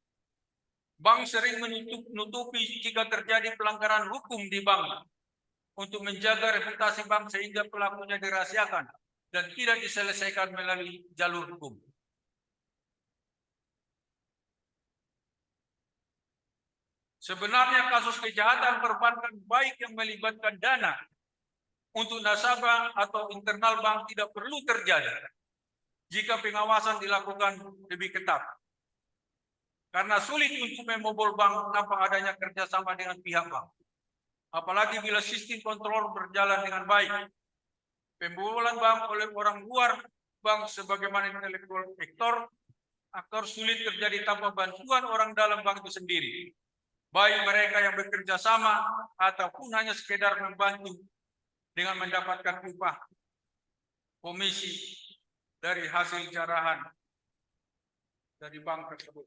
D: Bank sering menutupi jika terjadi pelanggaran hukum di bank untuk menjaga reputasi bank sehingga pelakunya dirahasiakan dan tidak diselesaikan melalui jalur hukum. Sebenarnya kasus kejahatan perbankan baik yang melibatkan dana untuk nasabah atau internal bank tidak perlu terjadi jika pengawasan dilakukan lebih ketat. Karena sulit untuk membobol bank tanpa adanya kerjasama dengan pihak bank. Apalagi bila sistem kontrol berjalan dengan baik. Pembobolan bank oleh orang luar bank sebagaimana intelektual aktor sulit terjadi tanpa bantuan orang dalam bank itu sendiri. Baik mereka yang bekerja sama ataupun hanya sekedar membantu dengan mendapatkan upah komisi dari hasil jarahan dari bank tersebut.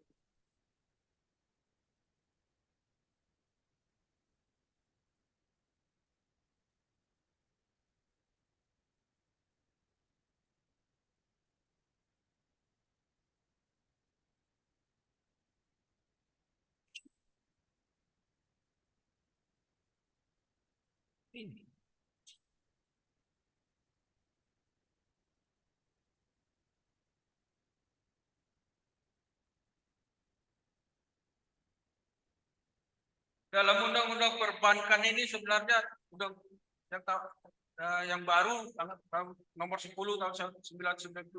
D: Ini. Dalam undang-undang perbankan ini sebenarnya yang baru nomor 10 tahun 1998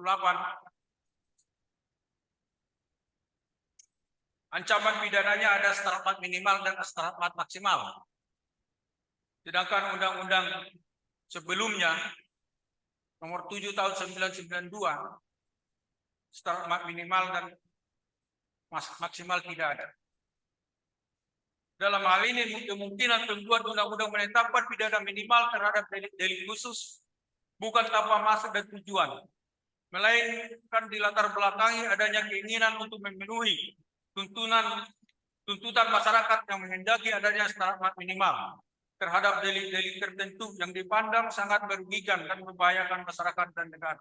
D: ancaman pidananya ada syarat minimal dan syarat maksimal. Sedangkan undang-undang sebelumnya nomor 7 tahun 1992 syarat minimal dan maksimal tidak ada. Dalam hal ini kemungkinan pembuat undang-undang menetapkan pidana minimal terhadap delik khusus bukan tanpa maksud dan tujuan, melainkan dilatar belakangi adanya keinginan untuk memenuhi tuntutan masyarakat yang menghendaki adanya syarat minimal terhadap delik-delik tertentu yang dipandang sangat merugikan dan membahayakan masyarakat dan negara.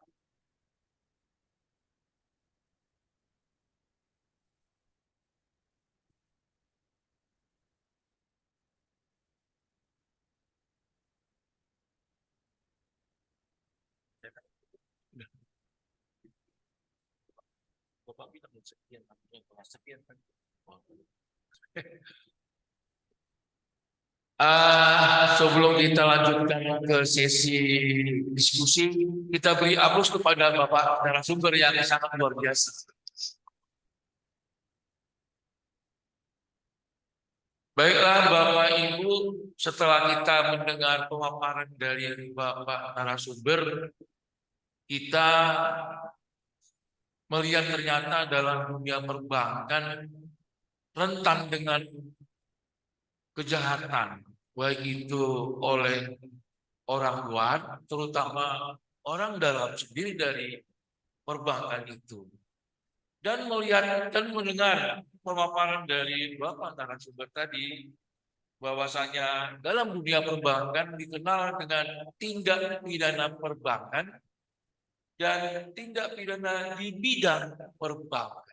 C: Sebelum kita lanjutkan ke sesi diskusi, kita beri aplaus kepada Bapak narasumber yang sangat luar biasa. Baiklah Bapak Ibu, setelah kita mendengar pemaparan dari Bapak narasumber, kita melihat ternyata dalam dunia perbankan rentan dengan kejahatan, baik itu oleh orang luar, terutama orang dalam sendiri dari perbankan itu. Dan melihat dan mendengar pemaparan dari Bapak narasumber tadi, bahwasanya dalam dunia perbankan dikenal dengan tindak pidana perbankan dan tindak pidana di bidang perbankan.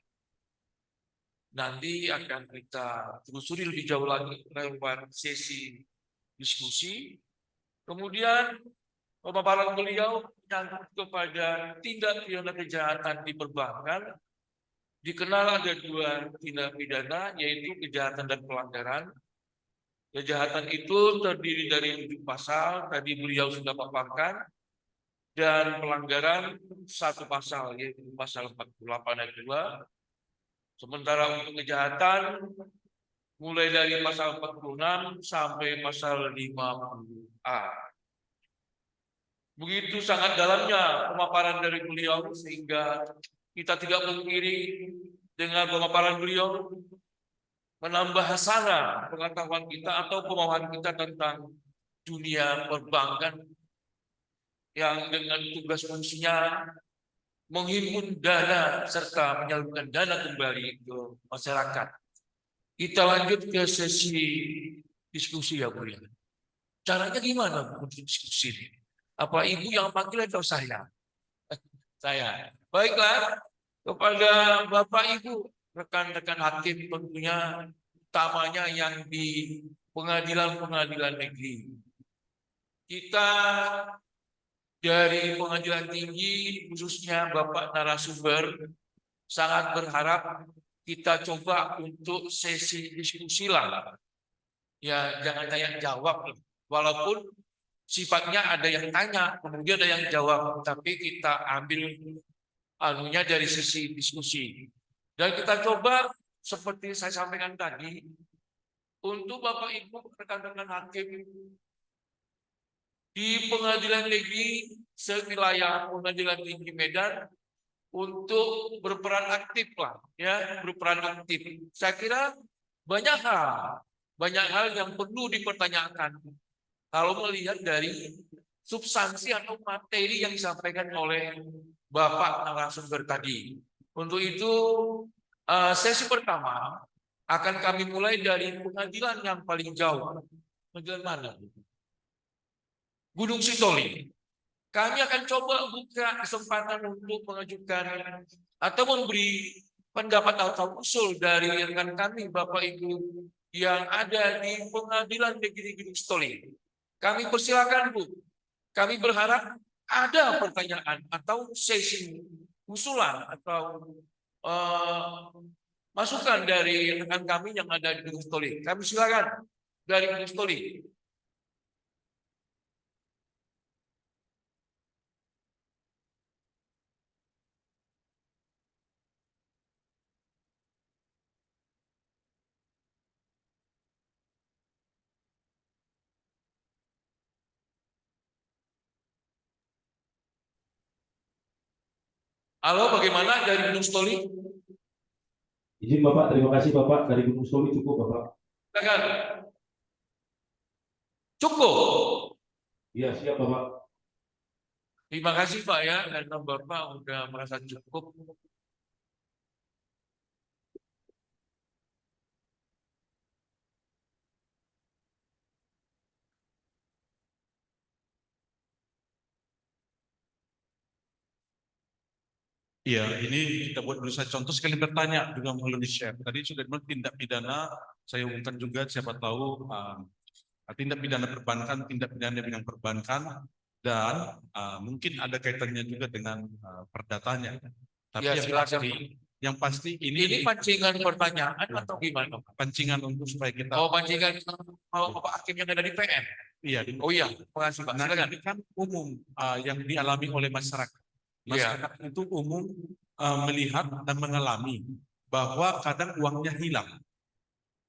C: Nanti akan kita telusuri lebih jauh lagi lewat sesi diskusi. Kemudian pemaparan beliau menyangkut kepada tindak pidana kejahatan di perbankan. Dikenal ada 2 tindak pidana, yaitu kejahatan dan pelanggaran. Kejahatan itu terdiri dari 7 pasal, tadi beliau sudah paparkan. Dan pelanggaran 1 pasal, yaitu pasal 48 ayat 2. Sementara untuk kejahatan, mulai dari pasal 46 sampai pasal 50A. Begitu sangat dalamnya pemaparan dari beliau, sehingga kita tidak mengkiri dengan pemaparan beliau. menambah hasanah pengetahuan kita atau pemahaman kita tentang dunia perbankan yang dengan tugas fungsinya menghimpun dana serta menyalurkan dana kembali ke masyarakat. Kita lanjut ke sesi diskusi ya Bu ya. Caranya gimana untuk diskusi ini? Apa Ibu yang panggil atau saya? Saya. Baiklah, kepada Bapak Ibu, rekan-rekan hakim tentunya, utamanya yang di pengadilan-pengadilan negeri. Kita dari pengadilan tinggi, khususnya Bapak narasumber, sangat berharap kita coba untuk sesi diskusi lah. Ya, jangan tanya jawab. Walaupun sifatnya ada yang tanya, kemudian ada yang jawab, tapi kita ambil anunya dari sisi diskusi. Dan kita coba seperti saya sampaikan tadi, untuk Bapak Ibu rekan-rekan hakim di pengadilan negeri sewilayah Pengadilan Tinggi Medan untuk berperan aktif lah, ya, berperan aktif. Saya kira banyak hal yang perlu dipertanyakan kalau melihat dari substansi atau materi yang disampaikan oleh Bapak narasumber tadi. Untuk itu, sesi pertama akan kami mulai dari pengadilan yang paling jauh. Pengadilan mana? Gunung Sitoli. Kami akan coba buka kesempatan untuk mengajukan atau memberi pendapat atau usul dari rekan kami, Bapak Ibu yang ada di Pengadilan Negeri Gunung Sitoli. Kami persilakan Bu. Kami berharap ada pertanyaan atau sesi usulan atau masukan dari rekan kami yang ada di Gunung Sitoli. Kami silakan dari Gunung Sitoli. Halo, bagaimana dari Gunung Sitoli?
E: Izin Bapak, terima kasih Bapak. Dari Gunung Sitoli cukup Bapak.
C: Silakan. Cukup.
E: Iya siap Bapak.
C: Terima kasih Pak ya, karena Bapak udah merasa cukup.
F: Iya, ini kita buat dulu saya contoh sekali bertanya juga perlu di-share. Tadi sudah dibilang tindak pidana, saya umumkan juga siapa tahu tindak pidana perbankan, tindak pidana bidang perbankan, dan mungkin ada kaitannya juga dengan perdatanya. Tapi
C: Ya,
F: yang pasti
C: ini pancingan pertanyaan atau gimana?
F: pancingan untuk supaya kita.
C: Oh, pancingan Bapak Hakim yang ada di PN.
F: Iya.
C: Oh iya, terima kasih Pak.
F: Nah,
C: Silakan.
F: ini kan umum yang dialami oleh masyarakat. Masyarakat itu umum melihat dan mengalami bahwa kadang uangnya hilang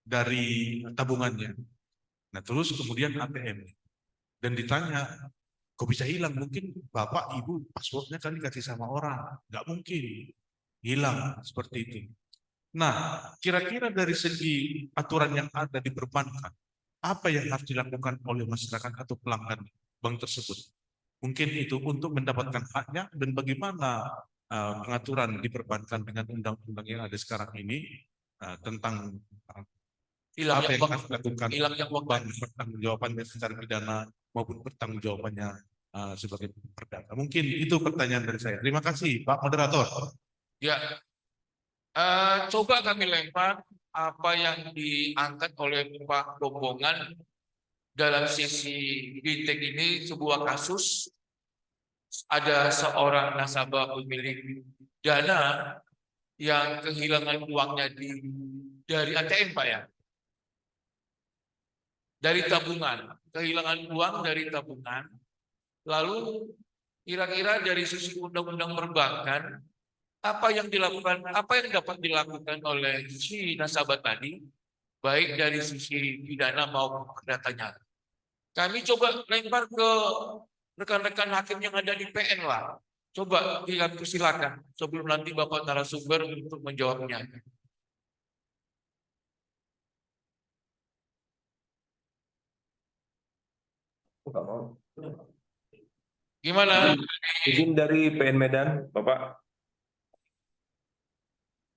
F: dari tabungannya. Nah, terus kemudian ATM. Dan ditanya, kok bisa hilang? Mungkin Bapak, Ibu, passwordnya kan dikasih sama orang. Nggak mungkin hilang seperti itu. Nah, kira-kira dari segi aturan yang ada di perbankan, apa yang harus dilakukan oleh masyarakat atau pelanggan bank tersebut? Mungkin itu untuk mendapatkan haknya dan bagaimana pengaturan di perbankan dengan undang-undang yang ada sekarang ini tentang apa yang harus dilakukan pertanggungjawabannya secara pidana maupun pertanggungjawabannya sebagai perdata. Mungkin itu pertanyaan dari saya. Terima kasih Pak Moderator.
C: Ya, coba kami lempar apa yang diangkat oleh Pak Bombongan dalam sisi bintek ini, sebuah kasus ada seorang nasabah pemilik dana yang kehilangan uangnya dari ATM Pak ya, dari tabungan, kehilangan uang dari tabungan. Lalu kira-kira dari sisi undang-undang perbankan apa yang dapat dilakukan oleh si nasabah tadi, baik dari sisi pidana maupun perdatanya. Kami coba lempar ke rekan-rekan hakim yang ada di PN lah. Coba silakan sebelum nanti Bapak narasumber untuk menjawabnya.
G: Nggak mau.
C: Gimana?
G: Izin dari PN Medan, Bapak.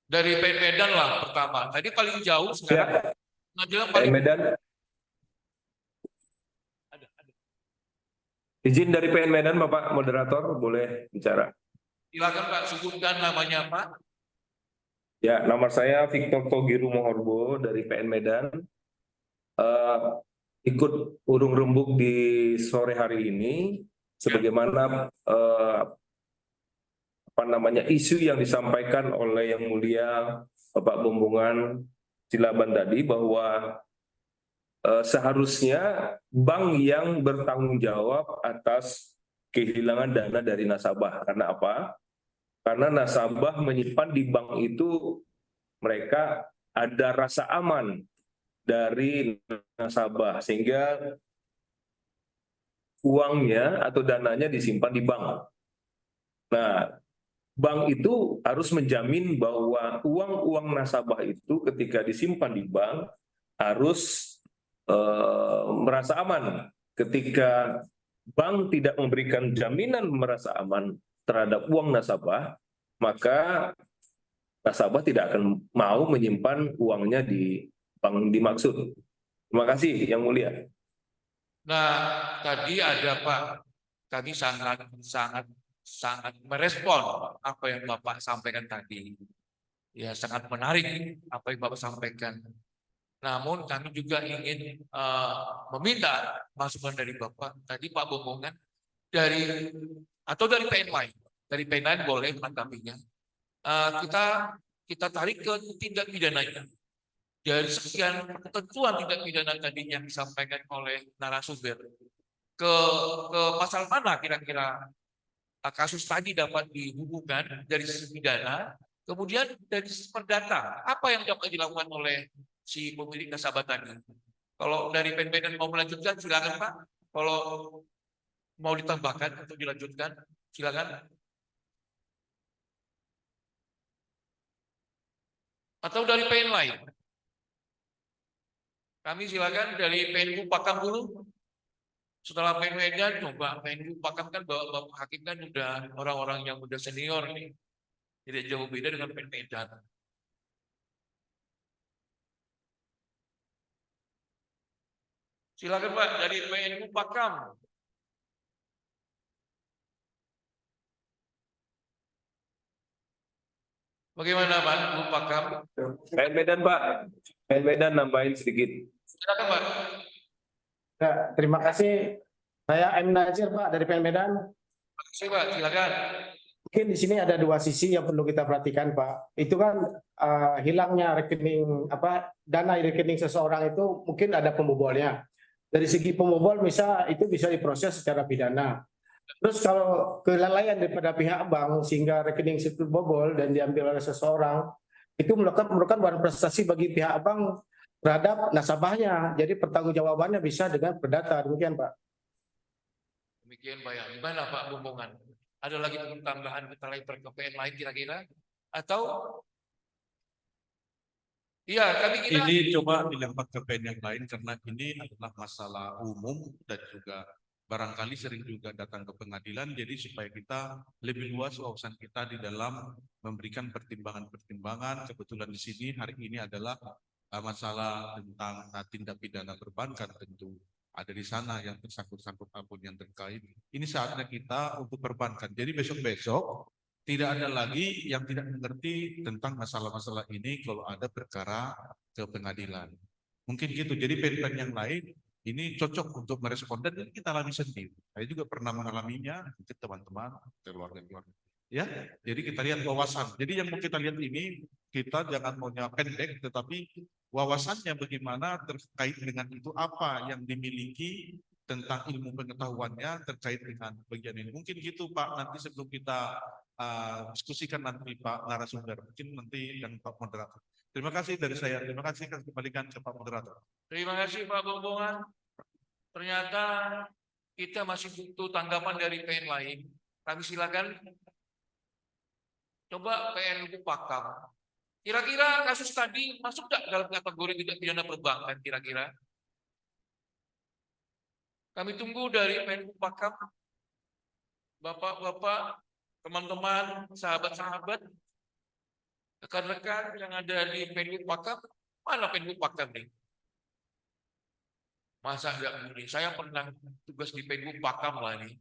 C: Dari PN Medan lah pertama. Tadi paling jauh,
G: Ya,
C: sekarang pengadilan
G: PN
C: paling
G: Medan. Izin dari PN Medan, Bapak moderator, boleh bicara.
C: silakan Pak, sebutkan namanya Pak.
G: Ya, nama saya Victor Togiru Mohorbo dari PN Medan. Ikut urung rembuk di sore hari ini, sebagaimana isu yang disampaikan oleh Yang Mulia Bapak Bumbungan Silaban tadi, bahwa seharusnya bank yang bertanggung jawab atas kehilangan dana dari nasabah. Karena apa? Karena nasabah menyimpan di bank itu, mereka ada rasa aman dari nasabah, sehingga uangnya atau dananya disimpan di bank. Nah, bank itu harus menjamin bahwa uang-uang nasabah itu ketika disimpan di bank harus merasa aman. Ketika bank tidak memberikan jaminan merasa aman terhadap uang nasabah, maka nasabah tidak akan mau menyimpan uangnya di bank dimaksud. Terima kasih, Yang Mulia.
C: Nah, tadi ada Pak, kami sangat merespon apa yang Bapak sampaikan tadi. Ya, sangat menarik apa yang Bapak sampaikan. Namun kami juga ingin meminta masukan dari Bapak. Tadi Pak Bumbungan dari PN lain. Dari PN lain boleh menanggapinya. Kita tarik ke tindak pidananya. Dari sekian ketentuan tindak pidana tadi yang disampaikan oleh narasumber, ke pasal mana kira-kira kasus tadi dapat dihubungkan dari sisi pidana, kemudian dari sisi perdata, apa yang dapat dilakukan oleh si pemilik nasabah tadi? Kalau dari PN mau melanjutkan, silakan Pak. Kalau mau ditambahkan atau dilanjutkan, silakan. Atau dari PN lain? Kami silakan dari PNU Pakam dulu. Setelah PN Medan, coba PNU Pakam kan Bapak Hakim kan udah orang-orang yang udah senior nih. Tidak jauh beda dengan PN Medan. Silakan Pak dari PNU Pakam. Bagaimana Pak PNU Pakam?
G: PN Medan, Pak. PN Medan nambahin sedikit.
C: Silakan Pak.
H: Ya, terima kasih. Saya M. Nazir, Pak, dari PN Medan.
C: Terima kasih Pak, silakan.
H: Mungkin di sini ada dua sisi yang perlu kita perhatikan, Pak. Itu kan hilangnya rekening dana rekening seseorang itu mungkin ada pembobolnya. Dari segi pembobol itu bisa diproses secara pidana. Terus kalau kelalaian daripada pihak bank sehingga rekening itu bobol dan diambil oleh seseorang, itu merupakan bahan prestasi bagi pihak bank terhadap nasabahnya. Jadi pertanggungjawabannya bisa dengan perdata. Demikian, Pak.
C: Demikian Pak ya. Gimana Pak Bumbungan? Ada lagi tambahan kita lain ke PN lain kira-kira? Atau iya, kami kira
F: Ini coba dilempar ke PN yang lain karena ini adalah masalah umum dan juga barangkali sering juga datang ke pengadilan, jadi supaya kita lebih luas wawasan kita di dalam memberikan pertimbangan-pertimbangan. Kebetulan di sini hari ini adalah masalah tentang tindak pidana perbankan, tentu ada di sana yang tersangkut-sangkut apapun yang terkait. Ini saatnya kita untuk perbankan. Jadi besok-besok tidak ada lagi yang tidak mengerti tentang masalah-masalah ini kalau ada perkara ke pengadilan. Mungkin gitu. Jadi PN yang lain ini cocok untuk merespon dan ini kita alami sendiri. Saya juga pernah mengalaminya, mungkin teman-teman, keluarga-keluarga. Ya, jadi kita lihat wawasan. Jadi yang mau kita lihat ini, kita jangan maunya pendek, tetapi wawasannya bagaimana terkait dengan itu, apa yang dimiliki tentang ilmu pengetahuannya terkait dengan bagian ini. Mungkin gitu Pak, nanti sebelum kita diskusikan nanti Pak narasumber, mungkin nanti dan Pak moderator. Terima kasih dari saya. Terima kasih, kembalikan ke Pak moderator.
C: terima kasih Pak Bumbungan. Ternyata kita masih butuh tanggapan dari PN lain. Kami silakan. Coba PNU Pakam. Kira-kira kasus tadi masuk nggak dalam kategori tindak pidana perbankan kira-kira? Kami tunggu dari Menko Pakam, Bapak-bapak, teman-teman, sahabat-sahabat, rekan-rekan yang ada di Menko Pakam, mana Menko Pakam nih? Masa enggak mungkin? Saya pernah tugas di Menko Pakam lah nih.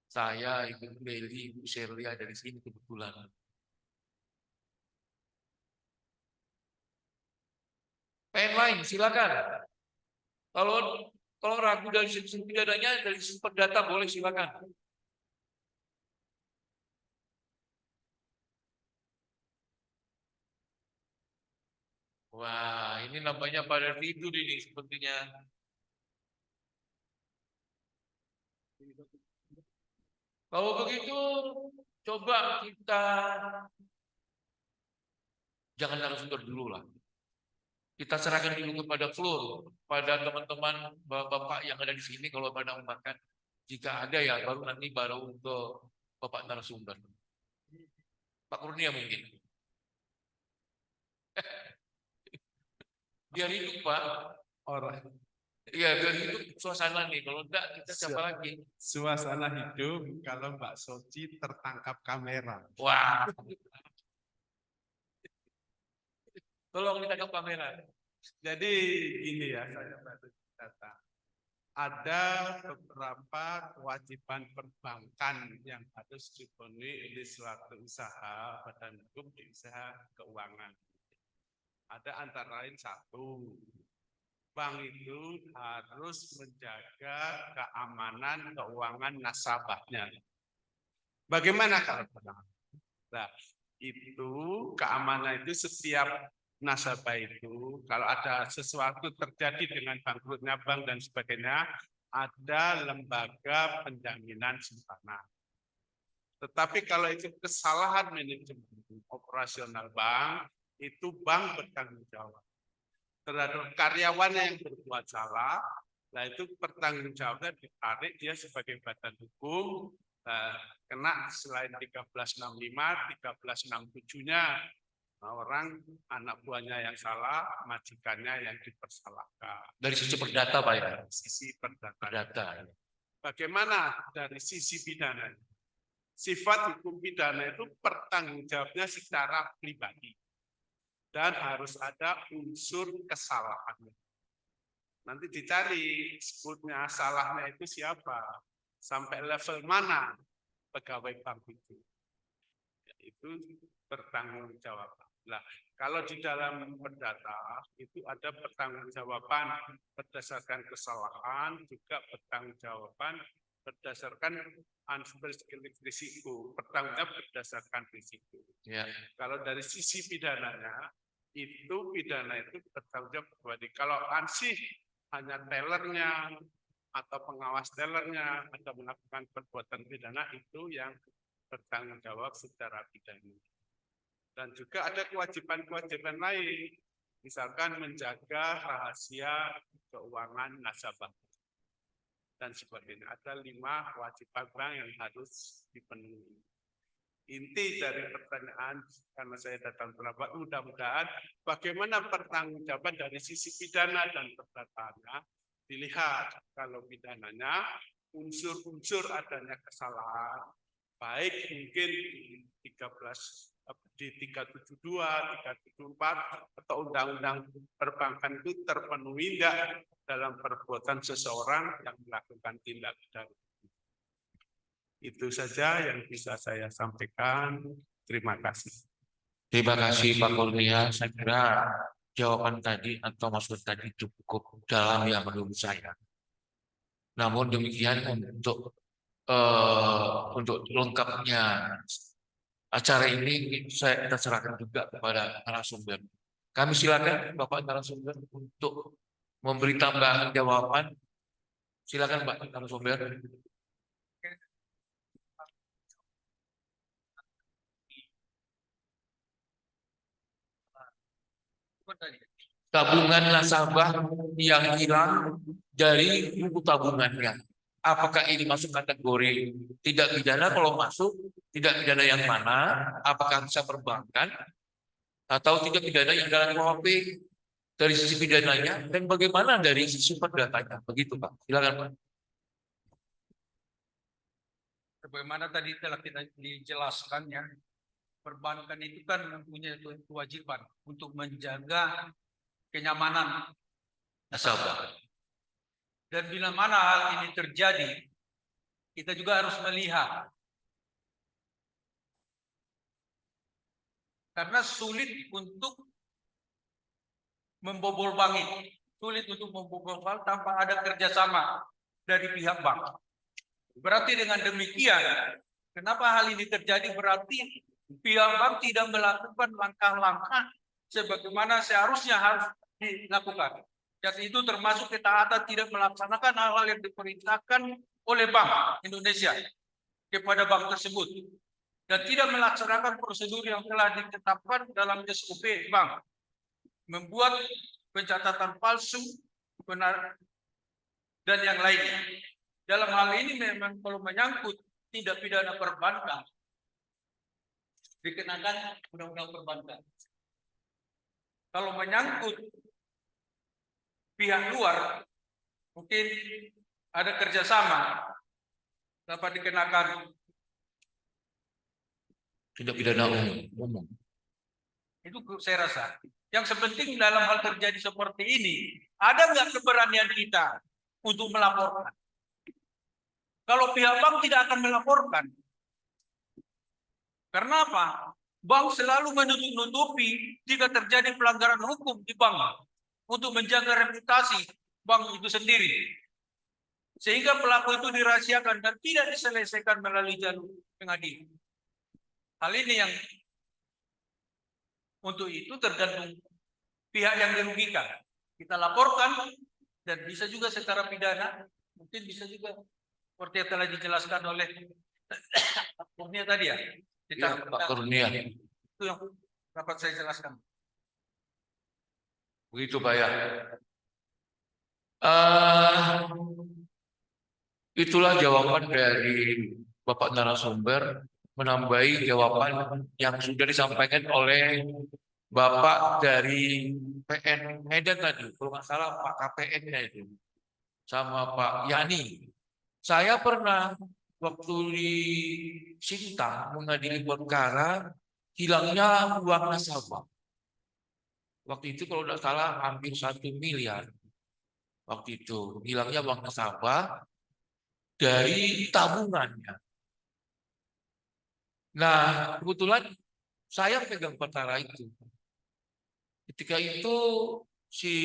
C: Saya, Ibu Leli, Ibu Shirley ada di sini kebetulan. Pen lain, silakan. Kalau ragu dari sisi pidananya, dari sisi perdata boleh silakan. Wah, ini nampaknya pada tidur ini sepertinya. Kalau begitu, coba kita jangan narasumber dulu lah. Kita serahkan dulu kepada floor, pada teman-teman bapak-bapak yang ada di sini kalau pada makan. Jika ada ya, baru nanti baru untuk bapak narasumber. Pak Kurnia mungkin. Biar hidup Pak.
I: Orang
C: Iya, biar hidup suasana nih. Kalau enggak, kita siapa lagi?
I: suasana hidup kalau Mbak Soci tertangkap kamera.
C: Wah. Tolong ditangkap kamera.
I: Jadi ini ya, saya baru data. Ada beberapa kewajiban perbankan yang harus dipenuhi oleh suatu usaha badan hukum di usaha keuangan. Ada antara lain satu, bank itu harus menjaga keamanan keuangan nasabahnya. Bagaimana kalau nah, itu keamanan itu setiap nasabah itu kalau ada sesuatu terjadi dengan bangkrutnya bank dan sebagainya, ada lembaga penjaminan simpanan. Tetapi kalau itu kesalahan manajemen operasional bank, itu bank bertanggung jawab terhadap karyawannya yang berbuat salah. Nah itu pertanggungjawabnya ditarik dia sebagai badan hukum, kena selain 1365, 1367-nya orang anak buahnya yang salah, majikannya yang dipersalahkan.
C: Dari sisi perdata Pak ya?
I: Sisi perdata.
C: Perdata.
I: Bagaimana dari sisi pidana? Sifat hukum pidana itu pertanggungjawabnya secara pribadi. Dan harus ada unsur kesalahan. Nanti dicari sebutnya salahnya itu siapa, sampai level mana pegawai bank itu. Itu pertanggungjawaban. Nah, kalau di dalam perdata itu ada pertanggungjawaban berdasarkan kesalahan, juga pertanggungjawaban berdasarkan risiko, pertanggungjawab berdasarkan risiko.
C: Ya.
I: Kalau dari sisi pidananya, itu pidana itu bertanggung jawab pribadi. Kalau ansih hanya tellernya atau pengawas tellernya atau melakukan perbuatan pidana, itu yang bertanggung jawab secara pidana. Dan juga ada kewajiban-kewajiban lain, misalkan menjaga rahasia keuangan nasabah dan sebagainya. Ada 5 kewajiban bank yang harus dipenuhi. Inti dari pertanyaan, karena saya datang terlambat, mudah-mudahan bagaimana pertanggungjawaban dari sisi pidana dan perdatanya dilihat. Kalau pidananya unsur-unsur adanya kesalahan, baik mungkin di 372, 374 atau undang-undang perbankan itu terpenuhi tidak dalam perbuatan seseorang yang melakukan tindak pidana. Itu saja yang bisa saya sampaikan. Terima kasih.
C: Terima kasih Pak Kurnia. Saya kira jawaban tadi atau maksud tadi cukup dalam ya menurut saya. Namun demikian untuk lengkapnya acara ini kita serahkan juga kepada narasumber. Kami silakan Bapak narasumber untuk memberi tambahan jawaban. Silakan Pak narasumber. Tabungan nasabah yang hilang dari buku tabungannya. Apakah ini masuk kategori tidak pidana? Kalau masuk, tidak pidana yang mana? Apakah bisa perbankan? Atau tidak pidana yang dalam KUHP dari sisi pidananya? Dan bagaimana dari sisi perdatanya? Begitu Pak. Silakan Pak.
D: sebagaimana tadi telah kita dijelaskan ya, perbankan itu kan mempunyai kewajiban untuk menjaga kenyamanan nasabah. Dan bila mana hal ini terjadi, kita juga harus melihat. Karena sulit untuk membobol bank ini. Sulit untuk membobol bank tanpa ada kerjasama dari pihak bank. Berarti dengan demikian, kenapa hal ini terjadi? Berarti pihak bank tidak melakukan langkah-langkah sebagaimana seharusnya harus dilakukan. Dan itu termasuk ketaatan tidak melaksanakan hal-hal yang diperintahkan oleh Bank Indonesia kepada bank tersebut. Dan tidak melaksanakan prosedur yang telah ditetapkan dalam SOP bank. Membuat pencatatan palsu, benar, dan yang lainnya. Dalam hal ini memang kalau menyangkut tindak pidana perbankan, dikenakan undang-undang perbankan. Kalau menyangkut pihak luar, mungkin ada kerjasama, dapat dikenakan
C: Tindak pidana umum.
D: itu saya rasa. Yang sepenting dalam hal terjadi seperti ini, ada nggak keberanian kita untuk melaporkan? Kalau pihak bank tidak akan melaporkan. Karena apa? Bank selalu menutup-nutupi jika terjadi pelanggaran hukum di bank untuk menjaga reputasi bank itu sendiri. Sehingga pelaku itu dirahasiakan dan tidak diselesaikan melalui jalur pengadilan. Hal ini yang untuk itu tergantung pihak yang dirugikan. Kita laporkan dan bisa juga secara pidana, mungkin bisa juga seperti yang telah dijelaskan oleh Pak Kurnia tadi ya.
C: Ya, Pak Kurnia.
D: Itu yang dapat saya jelaskan.
C: Begitu Pak ya. Itulah jawaban dari Bapak narasumber menambahi jawaban yang sudah disampaikan oleh Bapak dari PN Medan tadi, kalau nggak salah Pak KPN-nya itu, sama Pak Yani. Saya pernah waktu di Sintang mengadili perkara hilangnya uang nasabah. Waktu itu kalau tidak salah hampir 1 miliar. Waktu itu hilangnya uang nasabah dari tabungannya. Nah, kebetulan saya pegang perkara itu. Ketika itu si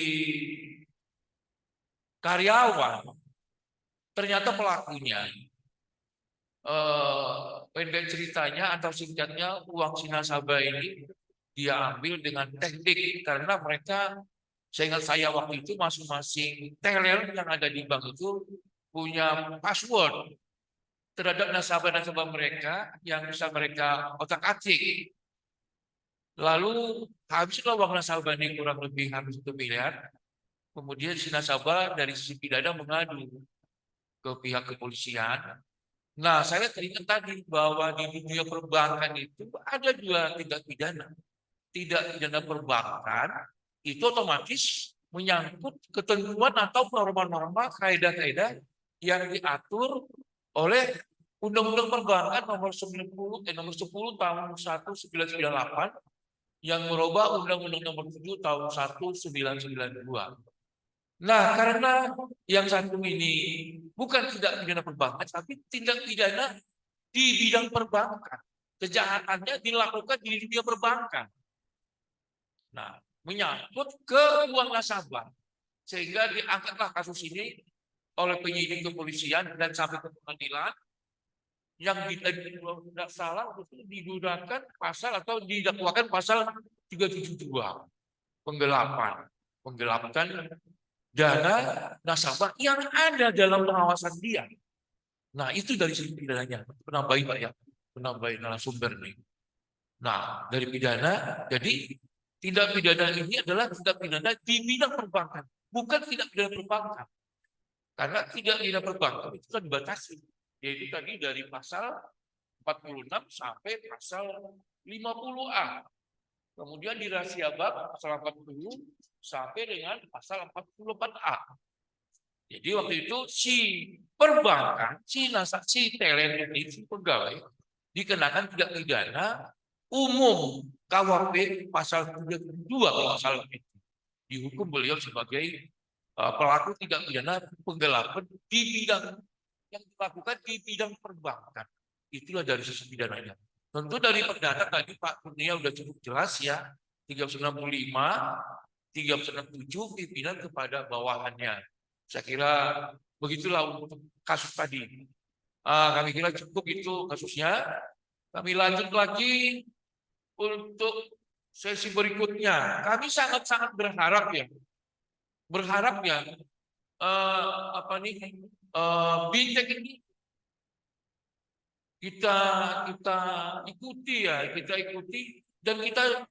C: karyawan ternyata pelakunya pendek ceritanya atau singkatnya uang si nasabah ini dia ambil dengan teknik karena mereka, seingat saya waktu itu masing-masing teller yang ada di bank itu punya password terhadap nasabah-nasabah mereka yang bisa mereka otak-atik. Lalu habislah uang nasabah ini kurang lebih hampir 1 miliar. Kemudian si nasabah dari sisi pidana mengadu ke pihak kepolisian. Nah, saya teringat tadi bahwa di dunia perbankan itu ada 2 tindak pidana. Tindak pidana perbankan itu otomatis menyangkut ketentuan atau norma-norma kaidah-kaidah yang diatur oleh Undang-Undang Perbankan nomor 10 tahun 1998 yang merubah Undang-Undang nomor 7 tahun 1992. Nah, karena yang satu ini bukan tindak pidana perbankan, tapi tindak pidana di bidang perbankan. Kejahatannya dilakukan di dunia perbankan. Nah, menyangkut ke uang nasabah. Sehingga diangkatlah kasus ini oleh penyidik kepolisian dan sampai ke pengadilan. Yang tidak salah itu digunakan pasal atau didakwakan pasal 372 penggelapan dana nasabah yang ada dalam pengawasan dia. Nah, itu dari sisi pidananya. Penambahin Pak ya, penambahin narasumber nih. Nah, dari pidana, jadi tindak pidana ini adalah tindak pidana di bidang perbankan, bukan tindak pidana perbankan. Karena tindak pidana perbankan itu kan dibatasi. Yaitu tadi dari pasal 46 sampai pasal 50A. Kemudian di rahasia bank pasal 40 sampai dengan pasal 44A. Jadi waktu itu si perbankan, si teller ini, si pegawai dikenakan tindak pidana umum KUHP pasal 32 kalau nggak salah itu. Dihukum beliau sebagai pelaku tindak pidana penggelapan di bidang yang dilakukan di bidang perbankan. Itulah dari sisi pidananya. Tentu dari perdata tadi Pak Kurnia sudah cukup jelas ya, 395, 397 pimpinan kepada bawahannya. Saya kira begitulah untuk kasus tadi. Kami kira cukup itu kasusnya. Kami lanjut lagi untuk sesi berikutnya. Kami sangat-sangat berharap ya, BINTEK ini kita ikuti dan kita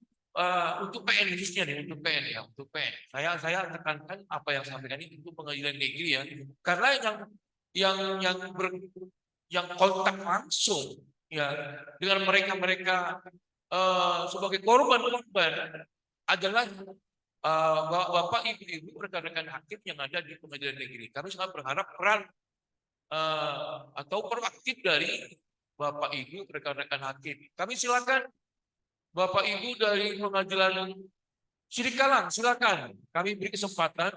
C: untuk PN khususnya nih, untuk PN ya, untuk PN. Saya tekankan apa yang saya sampaikan ini untuk pengadilan negeri ya, karena yang kontak langsung ya dengan mereka sebagai korban adalah Bapak Ibu rekan-rekan hakim yang ada di pengadilan negeri. Kami sangat berharap peran atau proaktif dari Bapak Ibu rekan-rekan hakim. Kami silakan Bapak Ibu dari pengadilan Sidikalang, silakan. Kami beri kesempatan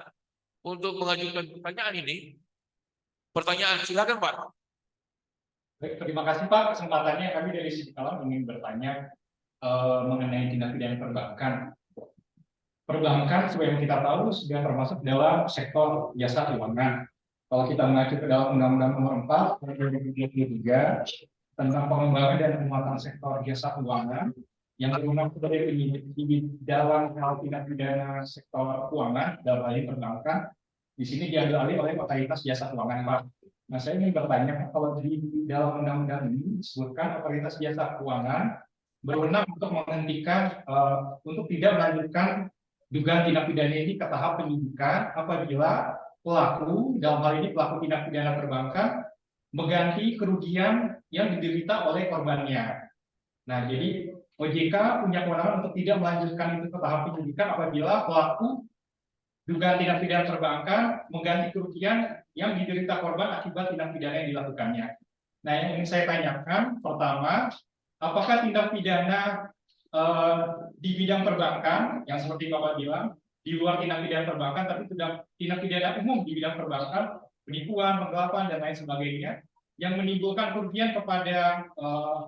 C: untuk mengajukan pertanyaan ini. Pertanyaan, silakan Pak.
J: Baik, terima kasih Pak kesempatannya. Kami dari Sidikalang ingin bertanya mengenai tindak pidana perbankan. Perbankan seperti yang kita tahu sudah termasuk dalam sektor jasa keuangan. Kalau kita mengacu ke dalam Undang-Undang Nomor 4 Tahun 2023 tentang pengembangan dan penguatan sektor jasa keuangan yang berwenang sebagai penyidik di dalam hal tindak pidana sektor keuangan dalam hal ini perbankan, di sini diambil alih oleh otoritas jasa keuangan, Pak. Nah, saya ingin bertanya, kalau di dalam undang-undang ini disebutkan otoritas jasa keuangan berwenang untuk menghentikan untuk tidak melanjutkan dugaan tindak pidana ini ke tahap penyidikan apabila pelaku, dalam hal ini pelaku tindak pidana perbankan, mengganti kerugian yang diderita oleh korbannya. Nah, jadi OJK punya kewenangan untuk tidak melanjutkan itu ke tahap penyidikan apabila pelaku dugaan tindak pidana perbankan mengganti kerugian yang diderita korban akibat tindak pidana yang dilakukannya. Nah, yang ingin saya tanyakan, pertama, apakah tindak pidana di bidang perbankan yang seperti Bapak bilang di luar tindak pidana perbankan, tapi tindak pidana umum di bidang perbankan, penipuan, penggelapan dan lain sebagainya yang menimbulkan kerugian kepada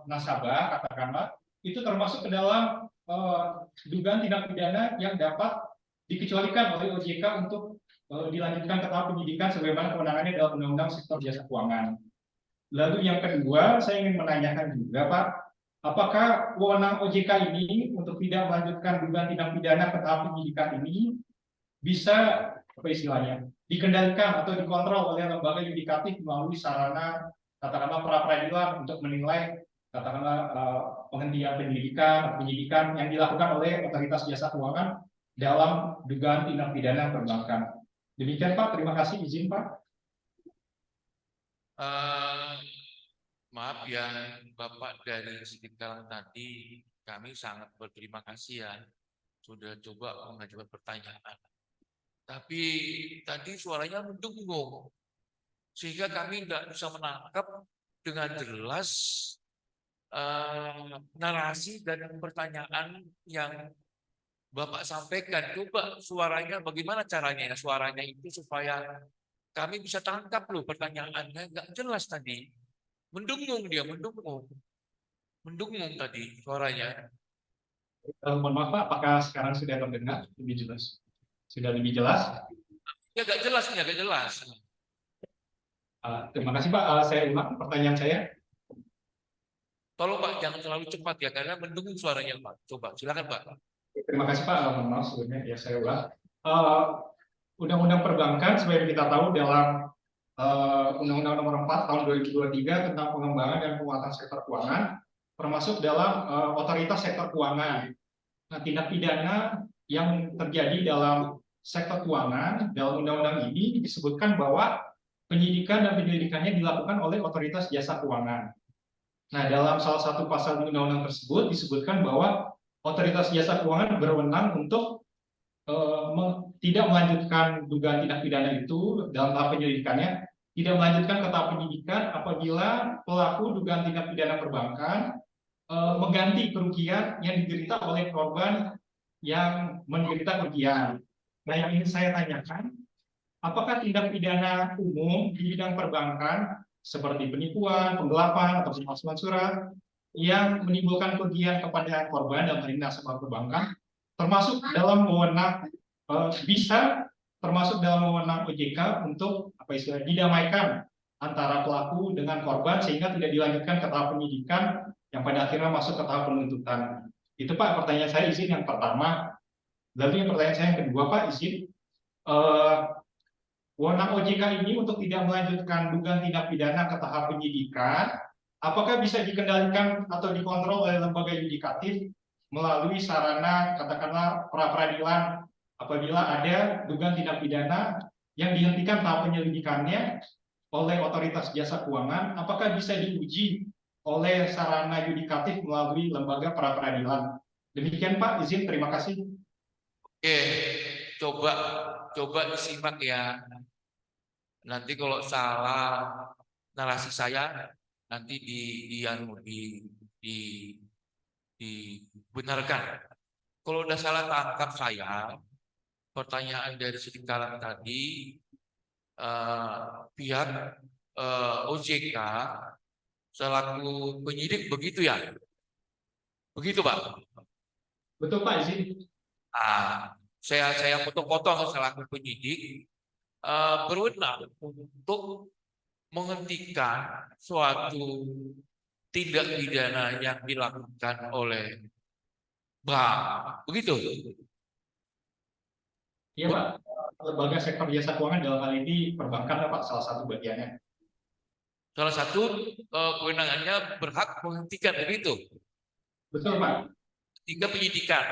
J: nasabah, katakanlah itu termasuk ke dalam dugaan tindak pidana yang dapat dikecualikan oleh OJK untuk dilanjutkan ke tahap penyidikan sebagaimana kewenangannya dalam Undang-Undang Sektor Jasa Keuangan. Lalu yang kedua, saya ingin menanyakan juga, Pak, apakah wewenang OJK ini untuk tidak melanjutkan dugaan tindak pidana ke tahap penyidikan ini bisa apa istilahnya dikendalikan atau dikontrol oleh lembaga yudikatif melalui sarana katakanlah pra peradilan untuk menilai katakanlah penghentian penyidikan yang dilakukan oleh otoritas jasa keuangan dalam dugaan tindak pidana perbankan. Demikian Pak, terima kasih, izin Pak.
C: Maaf ya Bapak dari Sidikalang tadi, kami sangat berterima kasih ya sudah coba mengajukan pertanyaan. Tapi tadi suaranya mendengung sehingga kami tidak bisa menangkap dengan jelas narasi dan pertanyaan yang Bapak sampaikan. Coba suaranya bagaimana caranya ya suaranya itu supaya kami bisa tangkap loh pertanyaannya, nggak jelas tadi. Mendengung dia, mendengung tadi suaranya.
J: Mohon maaf Pak, apakah sekarang sudah terdengar lebih jelas? Sudah lebih jelas?
C: Ya agak jelas nih, agak jelas.
J: Terima kasih Pak, saya ulang pertanyaan saya.
C: Tolong Pak, jangan terlalu cepat ya, karena mendengung suaranya Pak. Coba, silakan Pak.
J: Terima kasih Pak, mohon maaf sebelumnya, ya saya ulang. Undang-undang perbankan seperti kita tahu dalam Undang-Undang Nomor 4 Tahun 2023 tentang pengembangan dan penguatan sektor keuangan, termasuk dalam otoritas sektor keuangan. Nah, tindak pidana yang terjadi dalam sektor keuangan dalam undang-undang ini disebutkan bahwa penyidikan dan penyelidikannya dilakukan oleh otoritas jasa keuangan. Nah, dalam salah satu pasal di undang-undang tersebut disebutkan bahwa otoritas jasa keuangan berwenang untuk tidak melanjutkan dugaan tindak pidana itu dalam tahap penyelidikannya, tidak melanjutkan ke tahap penyidikan apabila pelaku dugaan tindak pidana perbankan mengganti kerugian yang diderita oleh korban yang menderita kerugian. Nah, yang ingin saya tanyakan, apakah tindak pidana umum di bidang perbankan seperti penipuan, penggelapan, atau pemalsuan surat yang menimbulkan kerugian kepada korban dalam hal ini nasabah perbankan termasuk dalam wewenang bisa termasuk dalam wewenang OJK untuk didamaikan antara pelaku dengan korban sehingga tidak dilanjutkan ke tahap penyidikan yang pada akhirnya masuk ke tahap penuntutan. Itu Pak pertanyaan saya, izin yang pertama. Lalu yang pertanyaan saya yang kedua Pak, izin wewenang OJK ini untuk tidak melanjutkan dugaan tindak pidana ke tahap penyidikan, apakah bisa dikendalikan atau dikontrol oleh lembaga yudikatif melalui sarana katakanlah pra-peradilan apabila ada dugaan tindak pidana yang dihentikan tahap penyelidikannya oleh otoritas jasa keuangan, apakah bisa diuji oleh sarana yudikatif melalui lembaga pra-peradilan? Demikian Pak, izin, terima kasih.
C: Oke, coba disimak ya. Nanti kalau salah narasi saya nanti dibenarkan. Kalau udah salah tangkap saya, pertanyaan dari Sedikalan tadi, pihak OJK selaku penyidik begitu ya? Begitu Pak?
J: Betul Pak, izin.
C: Saya potong-potong selaku penyidik berwenang untuk menghentikan suatu tindak pidana yang dilakukan oleh bank, begitu?
J: Iya Pak, lembaga sektor jasa keuangan dalam hal ini perbankan Pak salah satu bagiannya.
C: Salah satu kewenangannya berhak menghentikan, begitu?
J: Betul Pak.
C: Ketika penyidikan.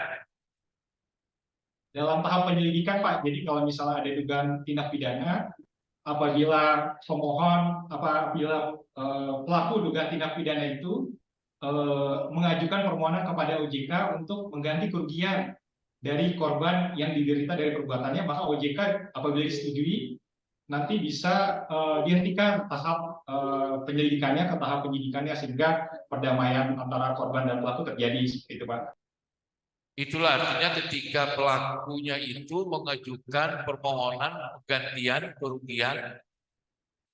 J: Dalam tahap penyelidikan Pak, jadi kalau misalnya ada dugaan tindak pidana, apabila pelaku dugaan tindak pidana itu mengajukan permohonan kepada OJK untuk mengganti kerugian dari korban yang diderita dari perbuatannya, maka OJK apabila disetujui nanti bisa dihentikan tahap penyelidikannya ke tahap penyidikannya sehingga perdamaian antara korban dan pelaku terjadi seperti itu Pak.
C: Itulah artinya ketika pelakunya itu mengajukan permohonan penggantian kerugian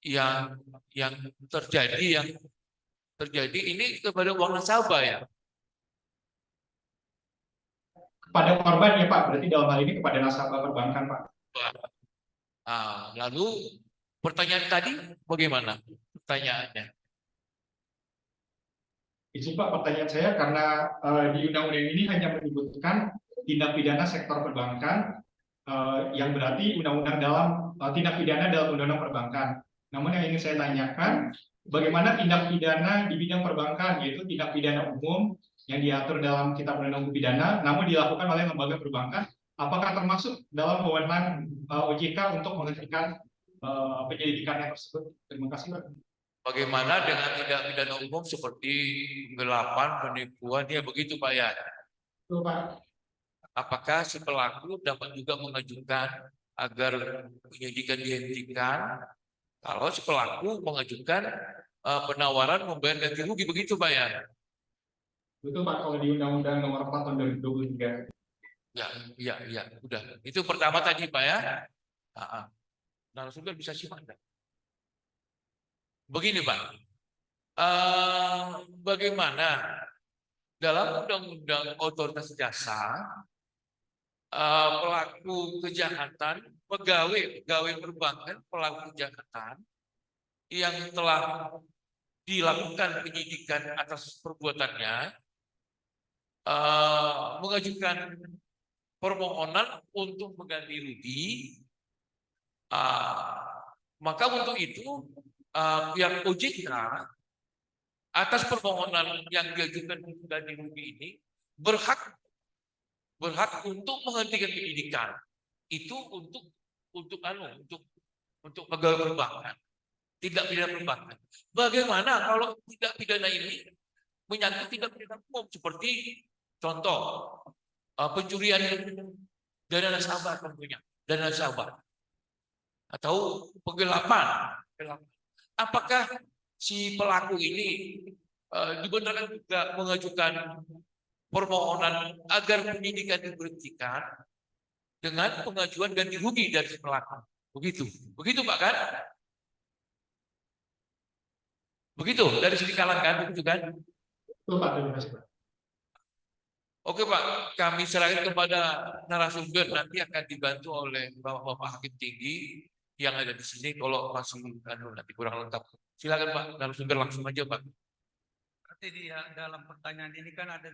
C: yang terjadi ini kepada uang nasabah ya.
J: Kepada korban ya Pak, berarti dalam hal ini kepada nasabah perbankan Pak.
C: Lalu pertanyaan tadi bagaimana pertanyaannya?
J: Izin Pak, pertanyaan saya karena di undang-undang ini hanya menyebutkan tindak pidana sektor perbankan yang berarti undang-undang dalam tindak pidana dalam undang-undang perbankan. Namun yang ingin saya tanyakan, bagaimana tindak pidana di bidang perbankan, yaitu tindak pidana umum yang diatur dalam Kitab Undang-Undang Pidana, namun dilakukan oleh lembaga perbankan, apakah termasuk dalam wewenang OJK untuk menghentikan penyelidikannya tersebut? Terima kasih Pak.
C: Bagaimana dengan tindak pidana umum seperti penggelapan, penipuan, ya begitu Pak ya?
J: Betul Pak.
C: Apakah si pelaku dapat juga mengajukan agar penyidikan dihentikan kalau si pelaku mengajukan penawaran membayar ganti rugi, begitu Pak ya?
J: Betul Pak, kalau di Undang-Undang Nomor 4 Tahun 2023.
C: Ya, udah. Itu pertama tadi Pak ya. Narasumber bisa simak enggak? Begini Pak, bagaimana dalam Undang-Undang Otoritas Jasa pelaku kejahatan, pegawai perbankan pelaku kejahatan yang telah dilakukan penyidikan atas perbuatannya mengajukan permohonan untuk mengganti rugi, maka untuk itu pihak OJK atas permohonan yang diajukan untuk ganti rugi ini berhak untuk menghentikan penyidikan itu untuk pegawai perbankan, tidak pidana perbankan. Bagaimana kalau tidak pidana ini menyangkut tidak pidana umum seperti contoh pencurian dana nasabah tentunya, dana nasabah atau penggelapan. Apakah si pelaku ini dibenarkan juga mengajukan permohonan agar penyidikan diberhentikan dengan pengajuan ganti rugi dari si pelaku? Begitu Pak kan? Begitu dari sini kalangan kan, begitu kan?
J: Betul Pak, terima kasih Pak.
C: Oke Pak, kami serahkan kepada narasumber, nanti akan dibantu oleh Bapak Hakim Tinggi yang ada di sini kalau masih nanti kurang lengkap. Silakan Pak, narasumber langsung aja Pak.
D: Berarti di dalam pertanyaan ini kan ada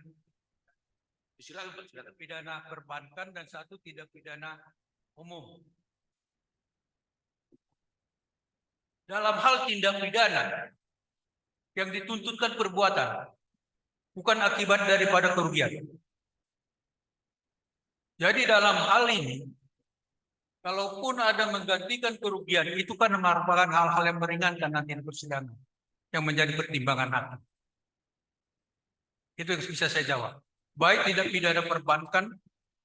C: Silakan Pak, silakan.
D: pidana perbankan dan satu tidak pidana umum. Dalam hal tindak pidana yang dituntutkan perbuatan, bukan akibat daripada kerugian. Jadi dalam hal ini, kalaupun ada menggantikan kerugian, itu kan merupakan hal-hal yang meringankan nanti di persidangan, yang menjadi pertimbangan hakim. Itu yang bisa saya jawab. Baik tidak pidana perbankan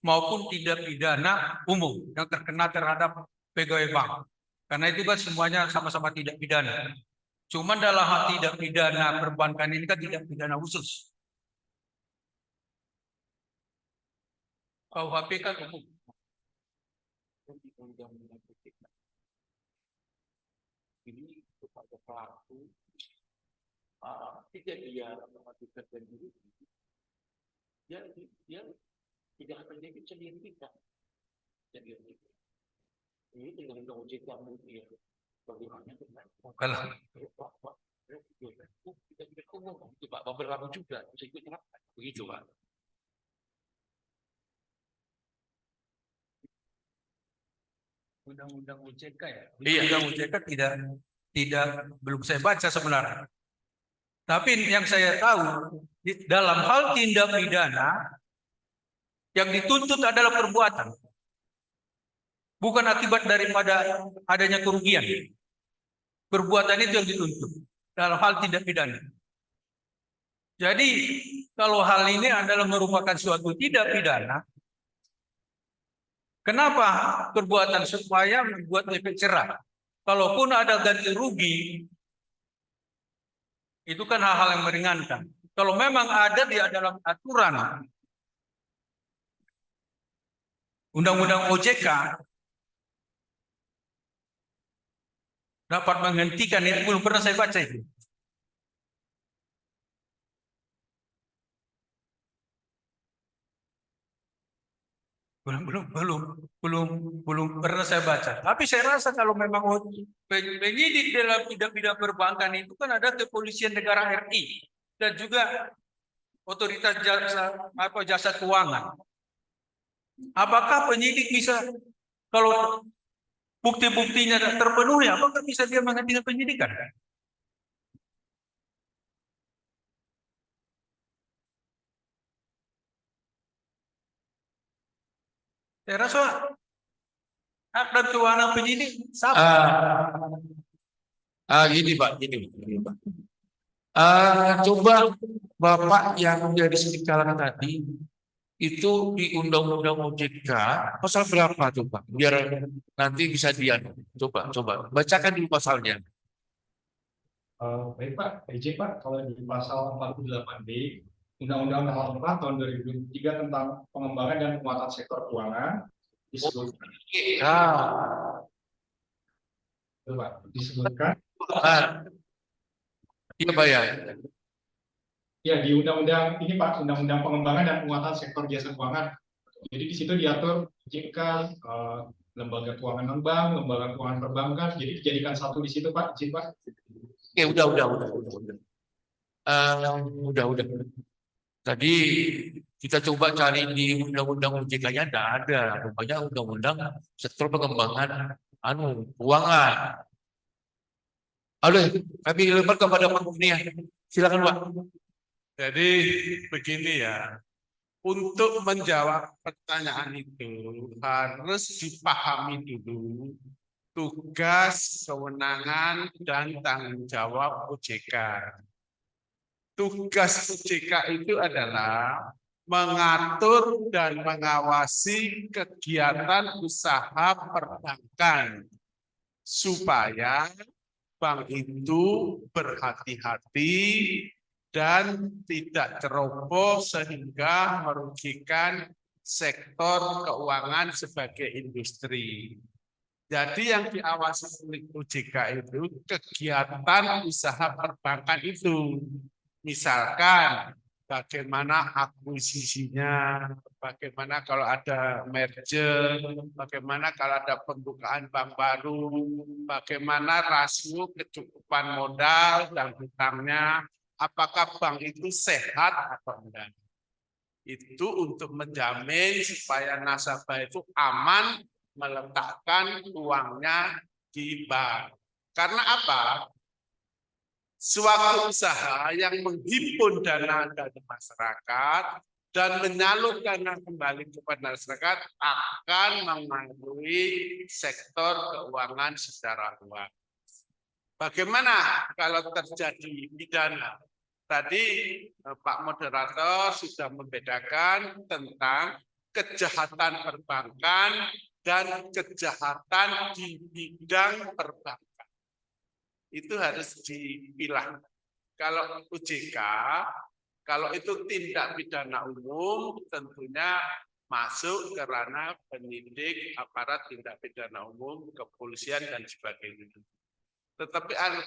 D: maupun tidak pidana umum yang terkena terhadap pegawai bank. Karena itu kan semuanya sama-sama tidak pidana. Cuman dalam hal tidak pidana perbankan ini kan tidak pidana khusus. KUHP kan umum.
C: Ini kepada pelaku tidak dia melakukan ganti rugi, dia tidak akan jadi sendiri kita. Jadi ini dengan ojek yang mungkin bagaimana dengan
D: Kalau
C: kita tidak umum, Pak berlaku juga bisa ikut terapkan begitu Pak.
D: Undang-undang OJK ya.
C: Iya.
D: Undang OJK tidak belum saya baca sebenarnya. Tapi yang saya tahu dalam hal tindak pidana yang dituntut adalah perbuatan, bukan akibat daripada adanya kerugian. Perbuatan itu yang dituntut dalam hal tindak pidana. Jadi kalau hal ini adalah merupakan suatu tidak pidana, kenapa perbuatan supaya membuat efek cerah? Kalaupun ada ganti rugi, itu kan hal-hal yang meringankan. Kalau memang ada di dalam aturan Undang-Undang OJK dapat menghentikan, itu belum pernah saya baca itu. Belum pernah saya baca. Tapi saya rasa kalau memang penyidik dalam tindak pidana perbankan itu kan ada kepolisian negara RI dan juga otoritas jasa keuangan. Apakah penyidik bisa, kalau bukti-buktinya terpenuhi, apakah bisa dia menghentikan penyidikan? Saya rasa hak dan kewenangan penyidik sama.
C: Gini Pak, coba Bapak yang dari sini kalangan tadi itu di Undang-Undang OJK pasal berapa tuh Pak? Biar nanti bisa dia coba bacakan dulu pasalnya.
J: Baik Pak, izin Pak, kalau di pasal 48B Undang-Undang Nomor 4 Tahun 2003 tentang pengembangan dan penguatan sektor keuangan disebutkan, disebutkan
C: Iya Pak ya.
J: ya di undang-undang ini Pak, Undang-Undang Pengembangan dan Penguatan Sektor Jasa Keuangan. Jadi di situ diatur jika lembaga keuangan non-bank, lembaga keuangan perbankan, jadi dijadikan satu di situ Pak, izin Pak.
C: Oke, udah. Tadi kita coba cari di Undang-Undang OJK-nya tidak ada. Rupanya Undang-Undang Sektor Pengembangan Keuangan. Halo, kami lempar kepada Pak Mufni. Silakan Pak.
I: Jadi begini ya, untuk menjawab pertanyaan itu harus dipahami dulu tugas, kewenangan, dan tanggung jawab OJK. Tugas OJK itu adalah mengatur dan mengawasi kegiatan usaha perbankan supaya bank itu berhati-hati dan tidak ceroboh sehingga merugikan sektor keuangan sebagai industri. Jadi yang diawasi oleh OJK itu kegiatan usaha perbankan itu. Misalkan bagaimana akuisisinya, bagaimana kalau ada merger, bagaimana kalau ada pembukaan bank baru, bagaimana rasio kecukupan modal dan hutangnya, apakah bank itu sehat atau enggak. Itu untuk menjamin supaya nasabah itu aman meletakkan uangnya di bank. Karena apa? Suatu usaha yang menghimpun dana dari masyarakat dan menyalurkan kembali kepada masyarakat akan mempengaruhi sektor keuangan secara luas. Bagaimana kalau terjadi pidana? Tadi Pak Moderator sudah membedakan tentang kejahatan perbankan dan kejahatan di bidang perbankan. Itu harus dipilah. Kalau OJK, kalau itu tindak pidana umum, tentunya masuk ke ranah penyidik, aparat tindak pidana umum, kepolisian, dan sebagainya. Tetapi ada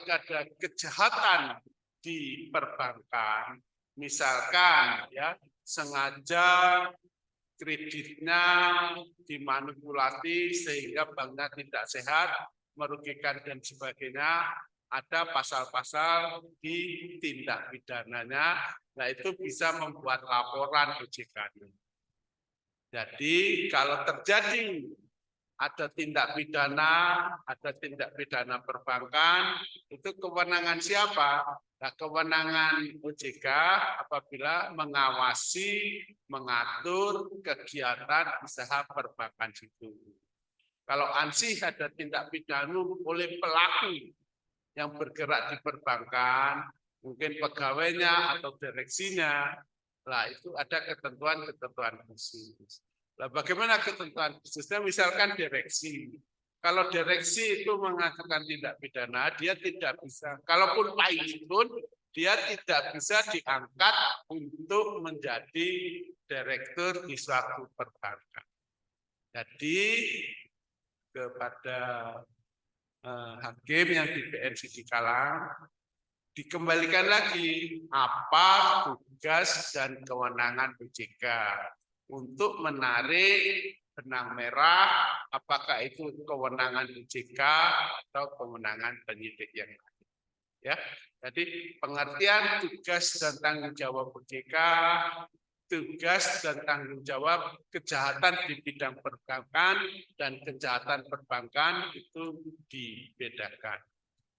I: kejahatan di perbankan, misalkan ya sengaja kreditnya dimanipulasi sehingga banknya tidak sehat, merugikan dan sebagainya, ada pasal-pasal di tindak pidananya, nah itu bisa membuat laporan OJK. Jadi kalau terjadi ada tindak pidana perbankan, itu kewenangan siapa? Nah, kewenangan OJK apabila mengawasi, mengatur kegiatan usaha perbankan itu. Kalau ansih ada tindak pidana oleh pelaku yang bergerak di perbankan, mungkin pegawainya atau direksinya, lah itu ada ketentuan-ketentuan khusus. Nah, bagaimana ketentuan khususnya? Misalkan direksi. Kalau direksi itu mengajukan tindak pidana, dia tidak bisa, kalaupun pahit pun, dia tidak bisa diangkat untuk menjadi direktur di suatu perbankan. Jadi kepada hakim yang di PN Sidikalang, dikembalikan lagi apa tugas dan kewenangan OJK untuk menarik benang merah, apakah itu kewenangan OJK atau kewenangan penyidik yang lain. Ya, jadi pengertian tugas dan tanggung jawab OJK, tugas dan tanggung jawab kejahatan di bidang perbankan dan kejahatan perbankan itu dibedakan.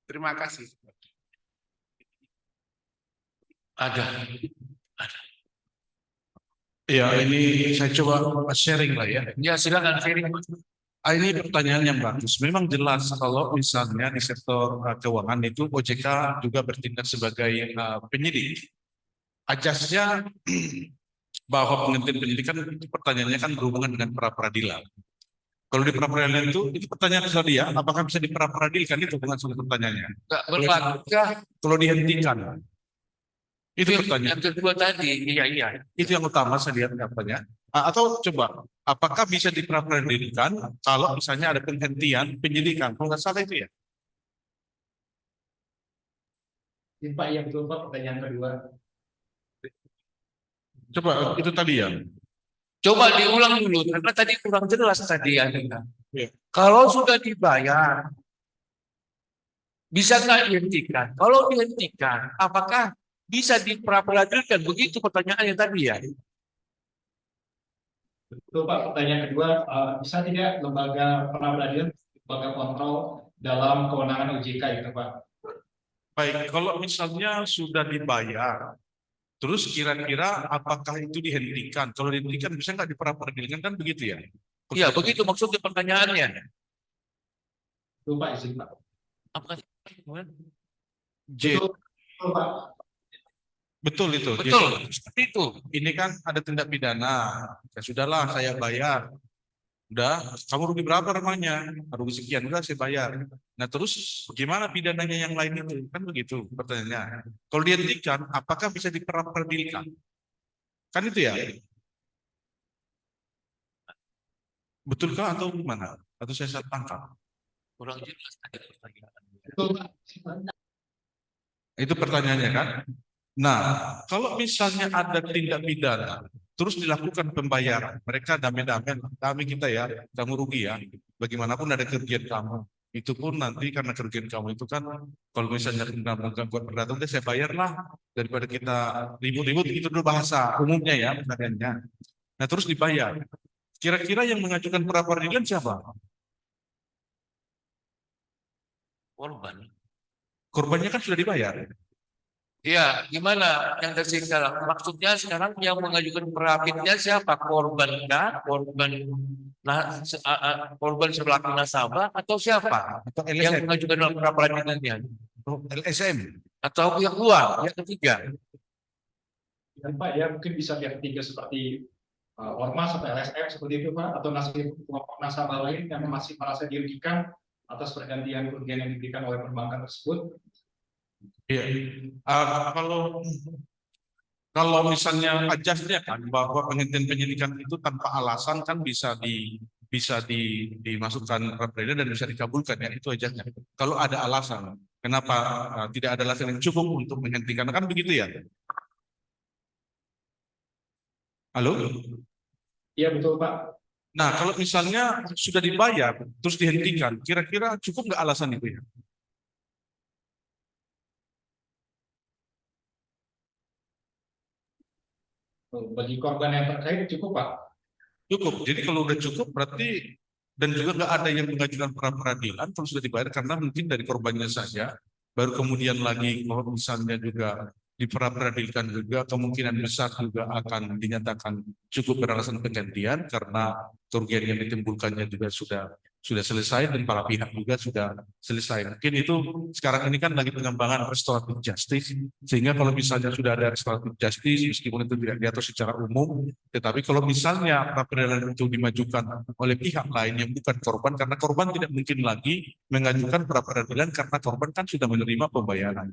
I: Terima kasih.
F: Ada. Ya, ini saya coba sharing lah ya.
C: Ya, silakan sharing.
F: Ini pertanyaan yang bagus. Memang jelas kalau misalnya di sektor keuangan itu OJK juga bertindak sebagai penyidik. Ajasnya bahwa penghentian penyidikan itu pertanyaannya kan berhubungan dengan pra peradilan. Kalau di pra peradilan itu pertanyaan tadi ya, apakah bisa diperadilan itu bukan suatu pertanyaannya. Kalau dihentikan. Itu pertanyaan.
C: Yang kedua tadi, iya.
F: Itu yang utama saya lihat katanya. Atau coba, apakah bisa diperadilan kalau misalnya ada penghentian penyidikan? Kalau nggak salah itu ya.
J: Pak, yang betul Pak, pertanyaan kedua.
F: Coba itu tadi ya.
C: Coba diulang dulu, karena tadi kurang jelas tadi ya.
F: Ya.
C: Kalau sudah dibayar, bisa nggak dihentikan? Kalau dihentikan, apakah bisa diperadilan? Begitu pertanyaannya tadi ya.
J: Betul Pak, pertanyaan kedua, bisa tidak lembaga peradilan, lembaga kontrol dalam kewenangan OJK itu Pak?
F: Baik, kalau misalnya sudah dibayar, terus kira-kira apakah itu dihentikan? Kalau dihentikan bisa nggak diperadilan kan begitu ya?
C: Iya, begitu maksudnya pertanyaannya.
J: Betul Pak, izin Pak.
C: Apa?
F: J.
J: Betul Pak.
F: Betul itu.
C: Betul,
F: Jadi,
C: seperti itu.
F: ini kan ada tindak pidana. Ya sudahlah, saya bayar. Udah, kamu rugi berapa namanya? Rugi sekian, udah saya bayar. Nah terus gimana pidananya yang lain itu? Kan begitu pertanyaannya. Kalau dihentikan, apakah bisa diperadilan? Kan itu ya? Betulkah atau gimana? Atau saya salah tangkap?
C: Kurang jelas tadi pertanyaan.
J: Betul, Pak.
F: Itu pertanyaannya kan? Nah, kalau misalnya ada tindak pidana, terus dilakukan pembayaran, mereka damai-damai, kami kita ya, kamu rugi ya, bagaimanapun ada kerugian kamu. Itu pun nanti karena kerugian kamu itu kan, kalau misalnya kena gangguan perdata, udah saya bayarlah, daripada kita ribut-ribut, itu dulu bahasa umumnya ya, pertanyaannya. Nah, terus dibayar. Kira-kira yang mengajukan pra peradilan siapa?
C: Korban.
F: Korbannya kan sudah dibayar.
C: Iya, gimana yang terjadi sekarang? Maksudnya sekarang yang mengajukan perapitnya siapa? Korban kah? Korban sebelah nasabah atau siapa?
F: Atau
C: Yang
F: LSM?
C: mengajukan pra peradilannya?
F: LSM?
C: Atau pihak luar, pihak ketiga?
J: Ya, Pak, ya mungkin bisa pihak ketiga seperti ormas atau LSM seperti itu, Pak, atau nasabah lain yang masih merasa dirugikan atas pergantian kerugian yang diberikan oleh perbankan tersebut.
F: Iya. Kalau misalnya ajasnya kan bahwa penghentian penyidikan itu tanpa alasan kan bisa dimasukkan pra peradilan dan bisa dikabulkan ya, itu ajasnya. Kalau ada alasan, kenapa tidak ada alasan yang cukup untuk menghentikan, kan begitu ya? Halo?
J: Iya, betul, Pak.
F: Nah, kalau misalnya sudah dibayar terus dihentikan, kira-kira cukup nggak alasan itu ya?
J: Bagi korban yang terkait cukup, Pak.
F: Cukup. Jadi kalau udah cukup berarti, dan juga nggak ada yang mengajukan pra peradilan kalau sudah dibayar, karena mungkin dari korbannya saja, baru kemudian lagi kalau misalnya juga diperadilan juga, kemungkinan besar juga akan dinyatakan cukup beralasan penggantian karena kerugian yang ditimbulkannya juga sudah selesai dan para pihak juga sudah selesai. Mungkin itu sekarang ini kan lagi pengembangan restoratif justice, sehingga kalau misalnya sudah ada restoratif justice, meskipun itu tidak diatur secara umum, tetapi kalau misalnya pra peradilan itu dimajukan oleh pihak lain yang bukan korban, karena korban tidak mungkin lagi mengajukan pra peradilan karena korban kan sudah menerima pembayaran.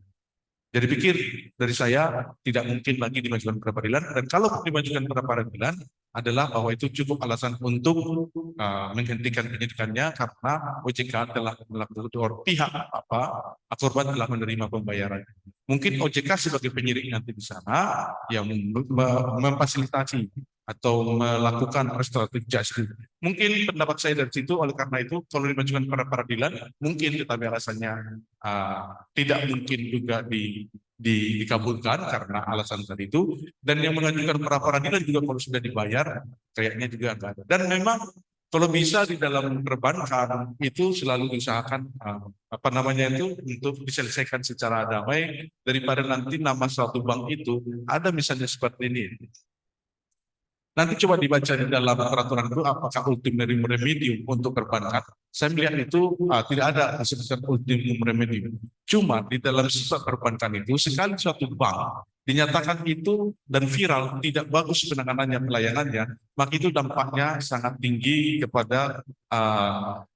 F: Jadi pikir dari saya tidak mungkin lagi dimajukan pra peradilan, dan kalau dimajukan pra peradilan adalah bahwa itu cukup alasan untuk menghentikan penyidikannya karena OJK telah melakukan pihak korban telah menerima pembayaran. Mungkin OJK sebagai penyidik nanti di sana yang memfasilitasi atau melakukan restoratif justice. Mungkin pendapat saya dari situ, oleh karena itu kalau dimajukan pra peradilan mungkin, tetapi alasannya tidak mungkin juga dikabulkan karena alasan tadi itu, dan yang mengajukan pra peradilan juga kalau sudah dibayar kayaknya juga enggak ada. Dan memang kalau bisa di dalam perbankan itu selalu diusahakan untuk diselesaikan secara damai, daripada nanti nama suatu bank itu ada misalnya seperti ini. Nanti coba dibaca di dalam peraturan itu apakah ultimum remedium untuk perbankan. Saya melihat itu tidak ada disebutkan ultimum remedium. Cuma di dalam sifat perbankan itu sekali suatu bank dinyatakan itu dan viral tidak bagus penanganannya, pelayanannya, maka itu dampaknya sangat tinggi kepada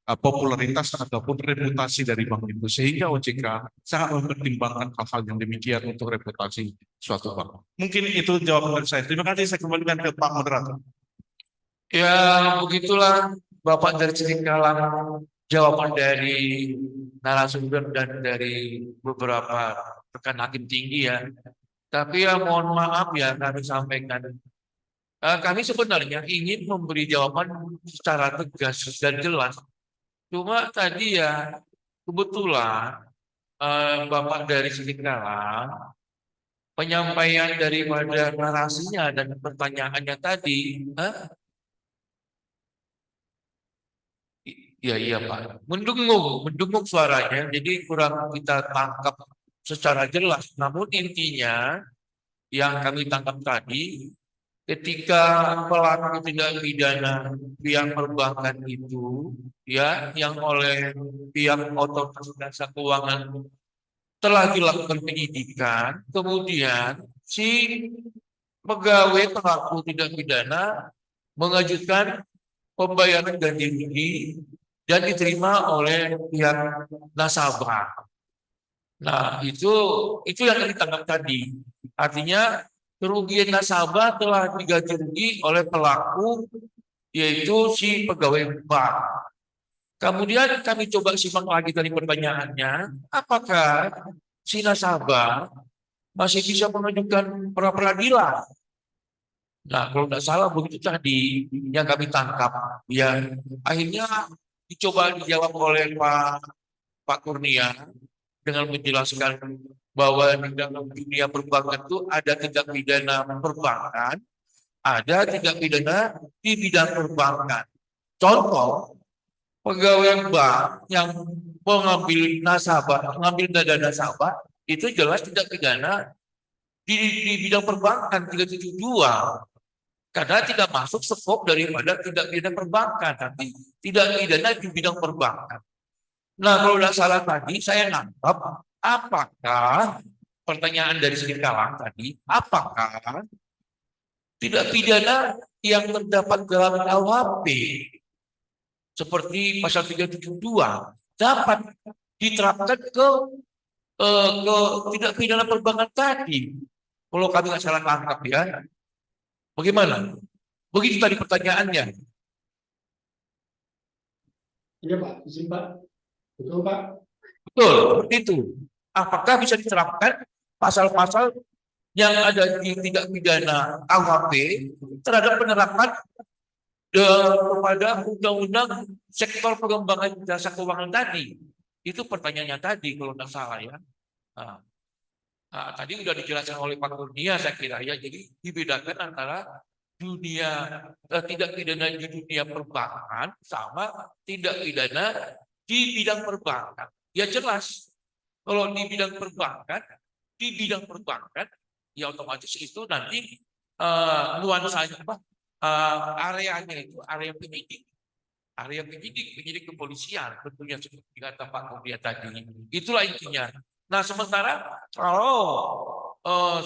F: popularitas ataupun reputasi dari bank itu, sehingga OJK sangat mempertimbangkan hal-hal yang demikian untuk reputasi suatu bank. Mungkin itu jawaban dari saya. Terima kasih, saya kembalikan ke Pak Moderator.
C: Ya, begitulah Bapak dari Singkalang, jawaban dari narasumber dan dari beberapa rekan hakim tinggi ya. Tapi ya mohon maaf ya kami sampaikan. Kami sebenarnya ingin memberi jawaban secara tegas dan jelas. Cuma tadi ya kebetulan Bapak dari Singkalang, penyampaian daripada narasinya dan pertanyaannya tadi, iya Pak, mendengung suaranya, jadi kurang kita tangkap secara jelas. Namun intinya yang kami tangkap tadi, ketika pelaku tindak pidana pihak perbankan itu, ya, yang oleh pihak otoritas jasa keuangan telah dilakukan penyidikan, kemudian si pegawai pelaku tindak pidana mengajukan pembayaran ganti rugi dan diterima oleh pihak nasabah. Nah, itu yang ditangkap tadi. Artinya kerugian nasabah telah diganti rugi oleh pelaku, yaitu si pegawai bank. Kemudian kami coba simak lagi dari pertanyaannya, apakah si nasabah masih bisa mengajukan pra peradilan? Nah, kalau tidak salah begitu tadi yang kami tangkap. Ya, akhirnya dicoba dijawab oleh Pak Kurnia dengan menjelaskan bahwa di dalam dunia perbankan itu ada tindak pidana perbankan, ada tindak pidana di bidang perbankan. Contoh, pegawai bank yang mengambil nasabah, mengambil dana nasabah, itu jelas tindak pidana di bidang perbankan 372. Karena tidak masuk skop daripada tindak pidana perbankan, tapi tidak pidana di bidang perbankan. Nah, kalau tidak salah tadi saya nangkap, apakah pertanyaan dari Sri Kalang tadi, apakah tidak pidana yang terdapat dalam KUHP seperti pasal 372 dapat diterapkan ke tidak pidana perbankan tadi? Kalau kami nggak salah tangkap ya, bagaimana? Begitu tadi pertanyaannya.
J: Iya Pak, izin Pak. Betul Pak.
C: Betul, seperti itu. Apakah bisa diterapkan pasal-pasal yang ada di tindak pidana KUHP terhadap penerapan kepada undang-undang sektor pengembangan jasa keuangan tadi? Itu pertanyaannya tadi kalau tidak salah ya. Tadi sudah dijelaskan oleh Pak Kurnia saya kira ya. Jadi dibedakan antara dunia tidak pidana di dunia perbankan sama tindak pidana di bidang perbankan. Ya jelas. Kalau di bidang perbankan, ya otomatis itu nanti nuansanya apa? Areanya itu area penyidik kepolisian tentunya seperti kata Pak Kurnia tadi. Itulah intinya. Nah, sementara kalau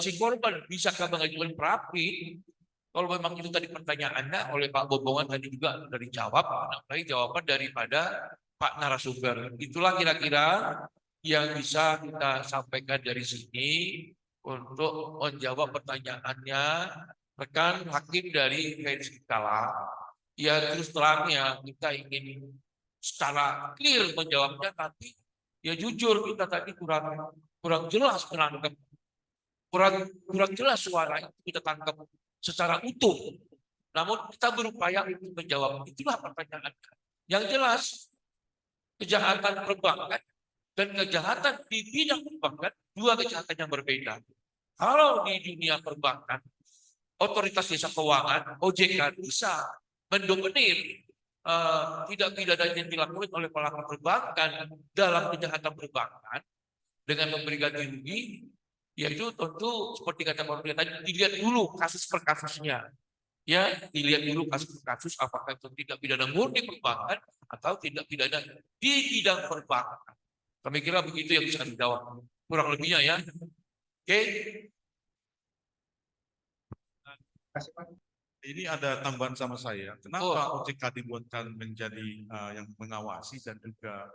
C: si korban bisa mengajukan pra-pin, kalau memang itu tadi pertanyaannya oleh Pak Bobongan tadi juga sudah dijawab, nah, jawaban daripada Pak narasumber. Itulah kira-kira yang bisa kita sampaikan dari sini untuk menjawab pertanyaannya rekan hakim dari KRI Kalang. Ya terus terangnya kita ingin secara clear menjawabnya, tapi ya jujur kita tadi kurang jelas menangkap, kurang jelas suara itu kita tangkap secara utuh. Namun kita berupaya untuk menjawab. Itulah pertanyaan. Yang jelas kejahatan perbankan dan kejahatan di bidang perbankan dua kejahatan yang berbeda. Kalau di dunia perbankan, otoritas jasa keuangan OJK bisa mendominir tidak pidana yang dilakukan oleh pelaku perbankan dalam kejahatan perbankan dengan memberi ganti rugi, yaitu tentu seperti kata Pak Kurnia tadi, dilihat dulu kasus per kasusnya. Ya, dilihat dulu kasus per kasus apakah itu tidak pidana murni perbankan atau tidak pidana di bidang perbankan. Kami kira begitu yang bisa dijawab. Kurang lebihnya ya. Oke.
F: Ini ada tambahan sama saya. Kenapa OJK dibuatkan menjadi yang mengawasi dan juga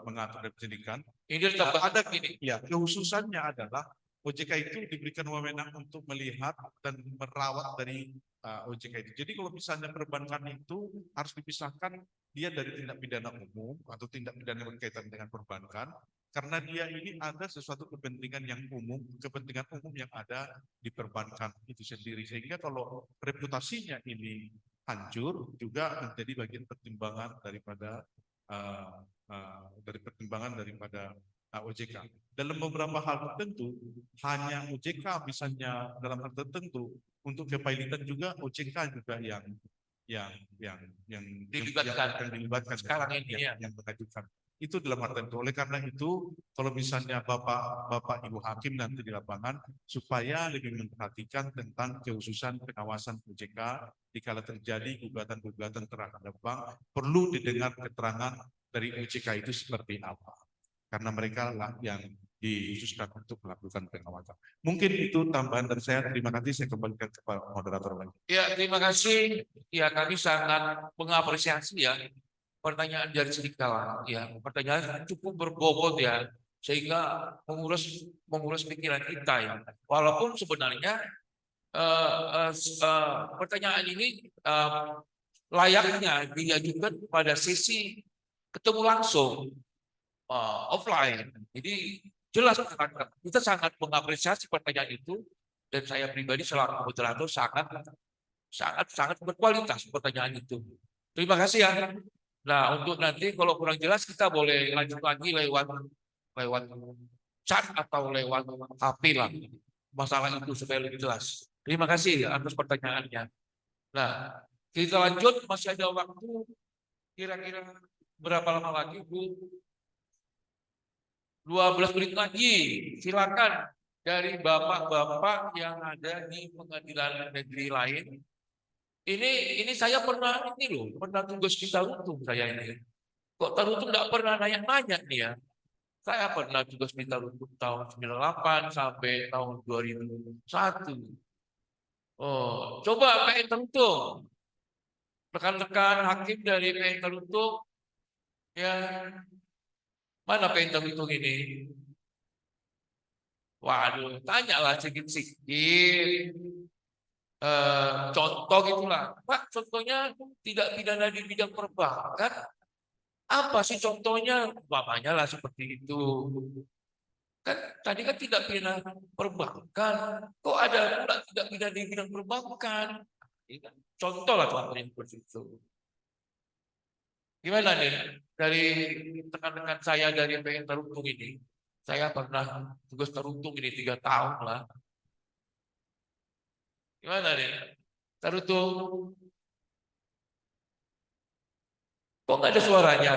F: mengatur penyidikan?
C: Ini ada gini.
F: Ya, khususannya adalah OJK itu diberikan wewenang untuk melihat dan merawat dari OJK itu. Jadi kalau misalnya perbankan itu harus dipisahkan dia dari tindak pidana umum atau tindak pidana berkaitan dengan perbankan, karena dia ini ada sesuatu kepentingan yang umum, kepentingan umum yang ada di perbankan itu sendiri. Sehingga kalau reputasinya ini hancur juga menjadi bagian pertimbangan daripada OJK. Dalam beberapa hal tertentu, hanya OJK misalnya dalam hal tertentu untuk kepailitan juga OJK juga yang dilibatkan
C: sekarang ini
F: yang mengajukan. Itu dalam hal tertentu. Oleh karena itu, kalau misalnya Bapak Ibu Hakim nanti di lapangan, supaya lebih memperhatikan tentang kekhususan pengawasan OJK, dikala terjadi gugatan-gugatan terhadap bank, perlu didengar keterangan dari OJK itu seperti apa. karena mereka lah yang dikhususkan untuk melakukan pengawasan. Mungkin itu tambahan dari saya. Terima kasih. Saya kembalikan kepada moderator lagi.
C: Ya, terima kasih. Ya, kami sangat mengapresiasi ya pertanyaan dari Srikala. Ya, pertanyaan cukup berbobot ya, sehingga menguras pikiran kita ya. Walaupun sebenarnya pertanyaan ini layaknya diajukan pada sesi ketemu langsung offline. Jadi jelas kita sangat mengapresiasi pertanyaan itu, dan saya pribadi selaku moderator sangat berkualitas pertanyaan itu. Terima kasih ya. Nah, untuk nanti kalau kurang jelas kita boleh lanjut lagi lewat chat atau lewat HP lah, masalah itu supaya lebih jelas. Terima kasih atas pertanyaannya. Nah, kita lanjut, masih ada waktu kira-kira berapa lama lagi, Bu? 12 menit lagi. Silakan dari bapak-bapak yang ada di pengadilan negeri lain. Ini saya pernah tugas di Tarutung saya ini. Kok Tarutung nggak pernah nanya-nanya nih ya? Saya pernah tugas di Tarutung tahun 98 sampai tahun 2001. Oh, coba PN Tarutung. Rekan-rekan hakim dari PN Tarutung, ya, mana PN Tarutung ini? Waduh, tanyalah sedikit-sedikit. Contoh gitulah, Pak, contohnya tidak pidana di bidang perbankan, apa sih contohnya? Umpamanya lah seperti itu. Kan tadi kan tidak pidana perbankan, kok ada pula tidak pidana di bidang perbankan? Contoh lah contohnya seperti itu. Gimana nih dari rekan-rekan saya dari PN Tarutung ini? Saya pernah tugas Tarutung ini 3 tahun lah. Gimana nih? Tarutung. Kok nggak ada suaranya?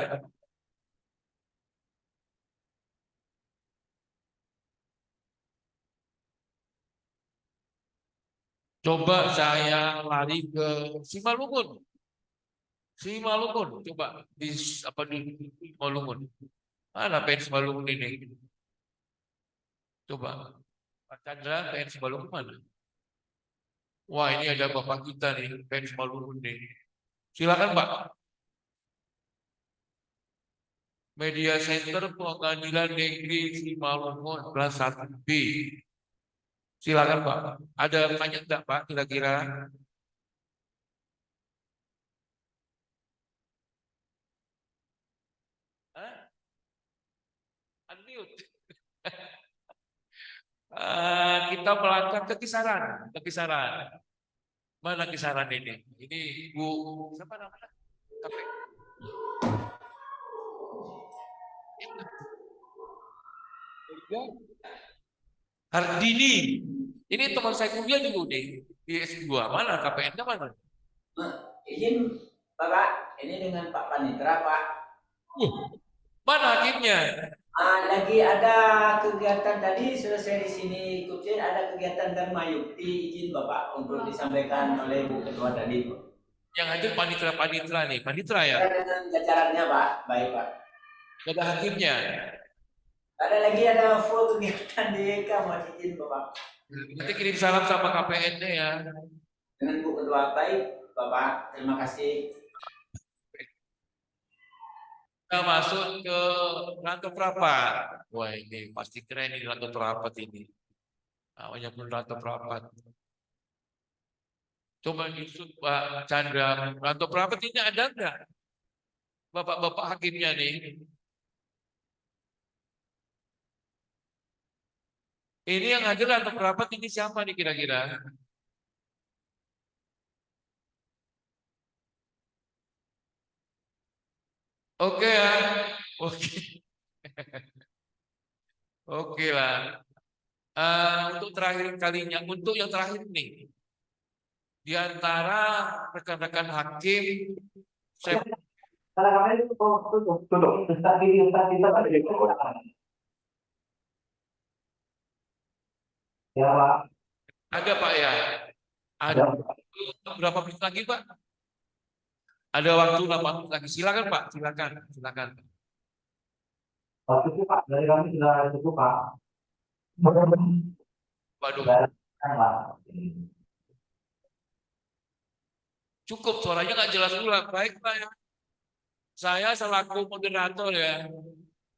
C: Coba saya lari ke Simalungun. Simalungun, coba di Simalungun. Mana PN Simalungun ini? Coba, Pak Chandra, PN Simalungun mana? Wah, ini ada bapak kita nih, PN Simalungun nih. Silakan Pak. Media Center Pengadilan Negeri Simalungun kelas 1B. Silakan Pak. Ada tanya enggak Pak kira-kira? Unmute. Kita melangkah ke kisaran. Mana kisaran ini? Ini Bu siapa namanya? Hardini. Ini teman saya kuliah juga di S2. Mana KPN-nya mana?
K: Izin Bapak, ini dengan Pak Panitra Pak.
C: Mana hakimnya?
K: Lagi ada kegiatan tadi selesai di sini ikutin, ada kegiatan Dharma Yukti, izin Bapak untuk disampaikan oleh Bu Ketua tadi.
C: Yang hadir panitra nih, panitra ya?
K: Dengan jajarannya Pak, baik Pak.
C: Ada hakimnya.
K: Ada full kegiatan di kamar, izin Bapak.
C: Nanti kirim salam sama KPN-nya ya.
K: Dengan Bu Ketua, baik Bapak, terima kasih.
C: Kita masuk ke Rantau Prapat. Wah, ini pasti keren ini Rantau Prapat ini. Namanya pun Rantau Prapat. Coba disut Pak Chandra, Rantau Prapat ini ada enggak? Bapak-bapak hakimnya nih. Ini yang hadir Rantau Prapat ini siapa nih kira-kira? Oke ya, oke, oke lah. Untuk terakhir kalinya, untuk yang terakhir nih, di antara rekan-rekan hakim, saya ada Pak ya, ada berapa menit lagi Pak? Ada waktu 8 menit lagi. Silakan Pak, silakan.
E: Cukup Pak, dari kami sudah cukup Pak.
C: Waduh,
E: Pak.
C: cukup suaranya nggak jelas pula. Baik Pak ya. Saya selaku moderator ya.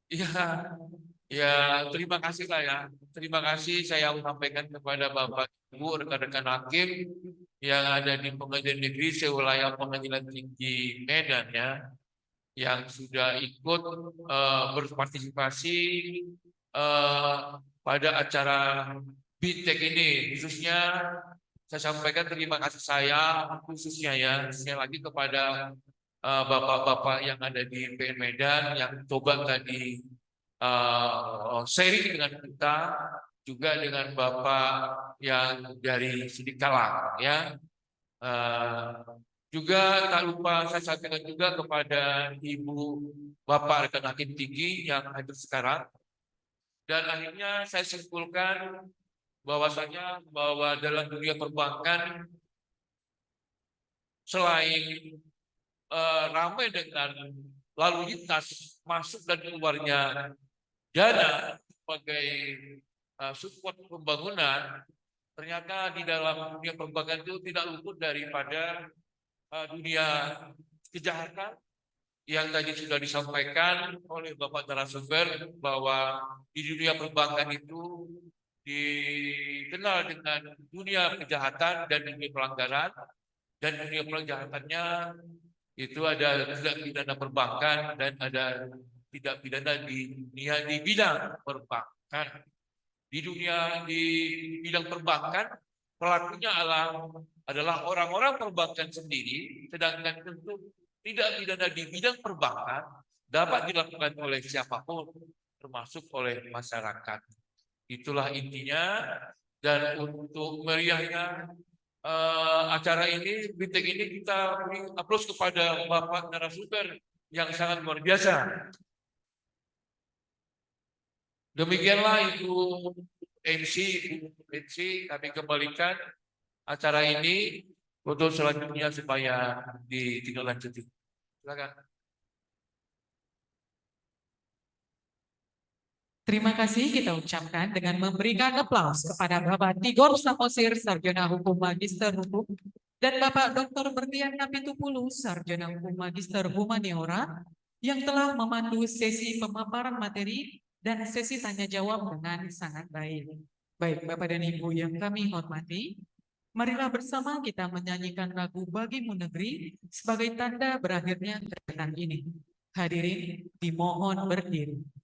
C: Ya, ya terima kasih Pak ya. Terima kasih saya sampaikan kepada Bapak Ibu rekan-rekan hakim yang ada di Pengadilan Negeri sewilayah Pengadilan Tinggi Medan ya, yang sudah ikut berpartisipasi pada acara BINTEK ini. Khususnya saya sampaikan terima kasih saya khususnya lagi kepada bapak-bapak yang ada di PN Medan yang coba tadi sharing dengan kita, juga dengan bapak yang dari Sidikalang ya. Juga tak lupa saya sampaikan juga kepada ibu bapak rekan hakim tinggi yang hadir sekarang. Dan akhirnya saya simpulkan bahwasanya bahwa dalam dunia perbankan selain ramai dengan lalu lintas masuk dan keluarnya dana sebagai support pembangunan, ternyata di dalam dunia perbankan itu tidak luput daripada dunia kejahatan yang tadi sudah disampaikan oleh Bapak narasumber bahwa di dunia perbankan itu dikenal dengan dunia kejahatan dan dunia pelanggaran, dan dunia kejahatannya itu ada tidak pidana perbankan dan ada tidak pidana di dunia di bidang perbankan. Di bidang perbankan pelakunya adalah orang-orang perbankan sendiri, sedangkan tentu tidak pidana di bidang perbankan dapat dilakukan oleh siapapun, termasuk oleh masyarakat. Itulah intinya. Dan untuk meriahnya acara ini, BINTEK ini, kita beri aplaus kepada Bapak narasumber yang sangat luar biasa. Demikianlah Ibu MC, kami kembalikan acara ini untuk selanjutnya supaya ditindaklanjuti. Silakan.
A: Terima kasih kita ucapkan dengan memberikan aplaus kepada Bapak Tigor Samosir, Sarjana Hukum Magister Hukum, dan Bapak Dr. Berlian Napitupulu, Sarjana Hukum Magister Humaniora, yang telah memandu sesi pemaparan materi dan sesi tanya jawab dengan sangat baik. Baik Bapak dan Ibu yang kami hormati, marilah bersama kita menyanyikan lagu Bagimu Negeri sebagai tanda berakhirnya kegiatan ini. Hadirin dimohon berdiri.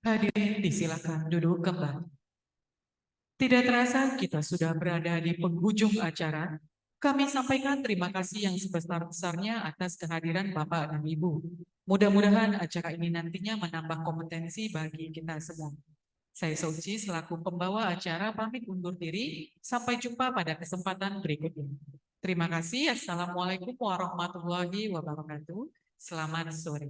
A: Hadirin disilakan duduk kembali. Tidak terasa kita sudah berada di penghujung acara. Kami sampaikan terima kasih yang sebesar-besarnya atas kehadiran Bapak dan Ibu. Mudah-mudahan acara ini nantinya menambah kompetensi bagi kita semua. Saya Soci selaku pembawa acara pamit undur diri. Sampai jumpa pada kesempatan berikutnya. Terima kasih. Assalamualaikum warahmatullahi wabarakatuh. Selamat sore.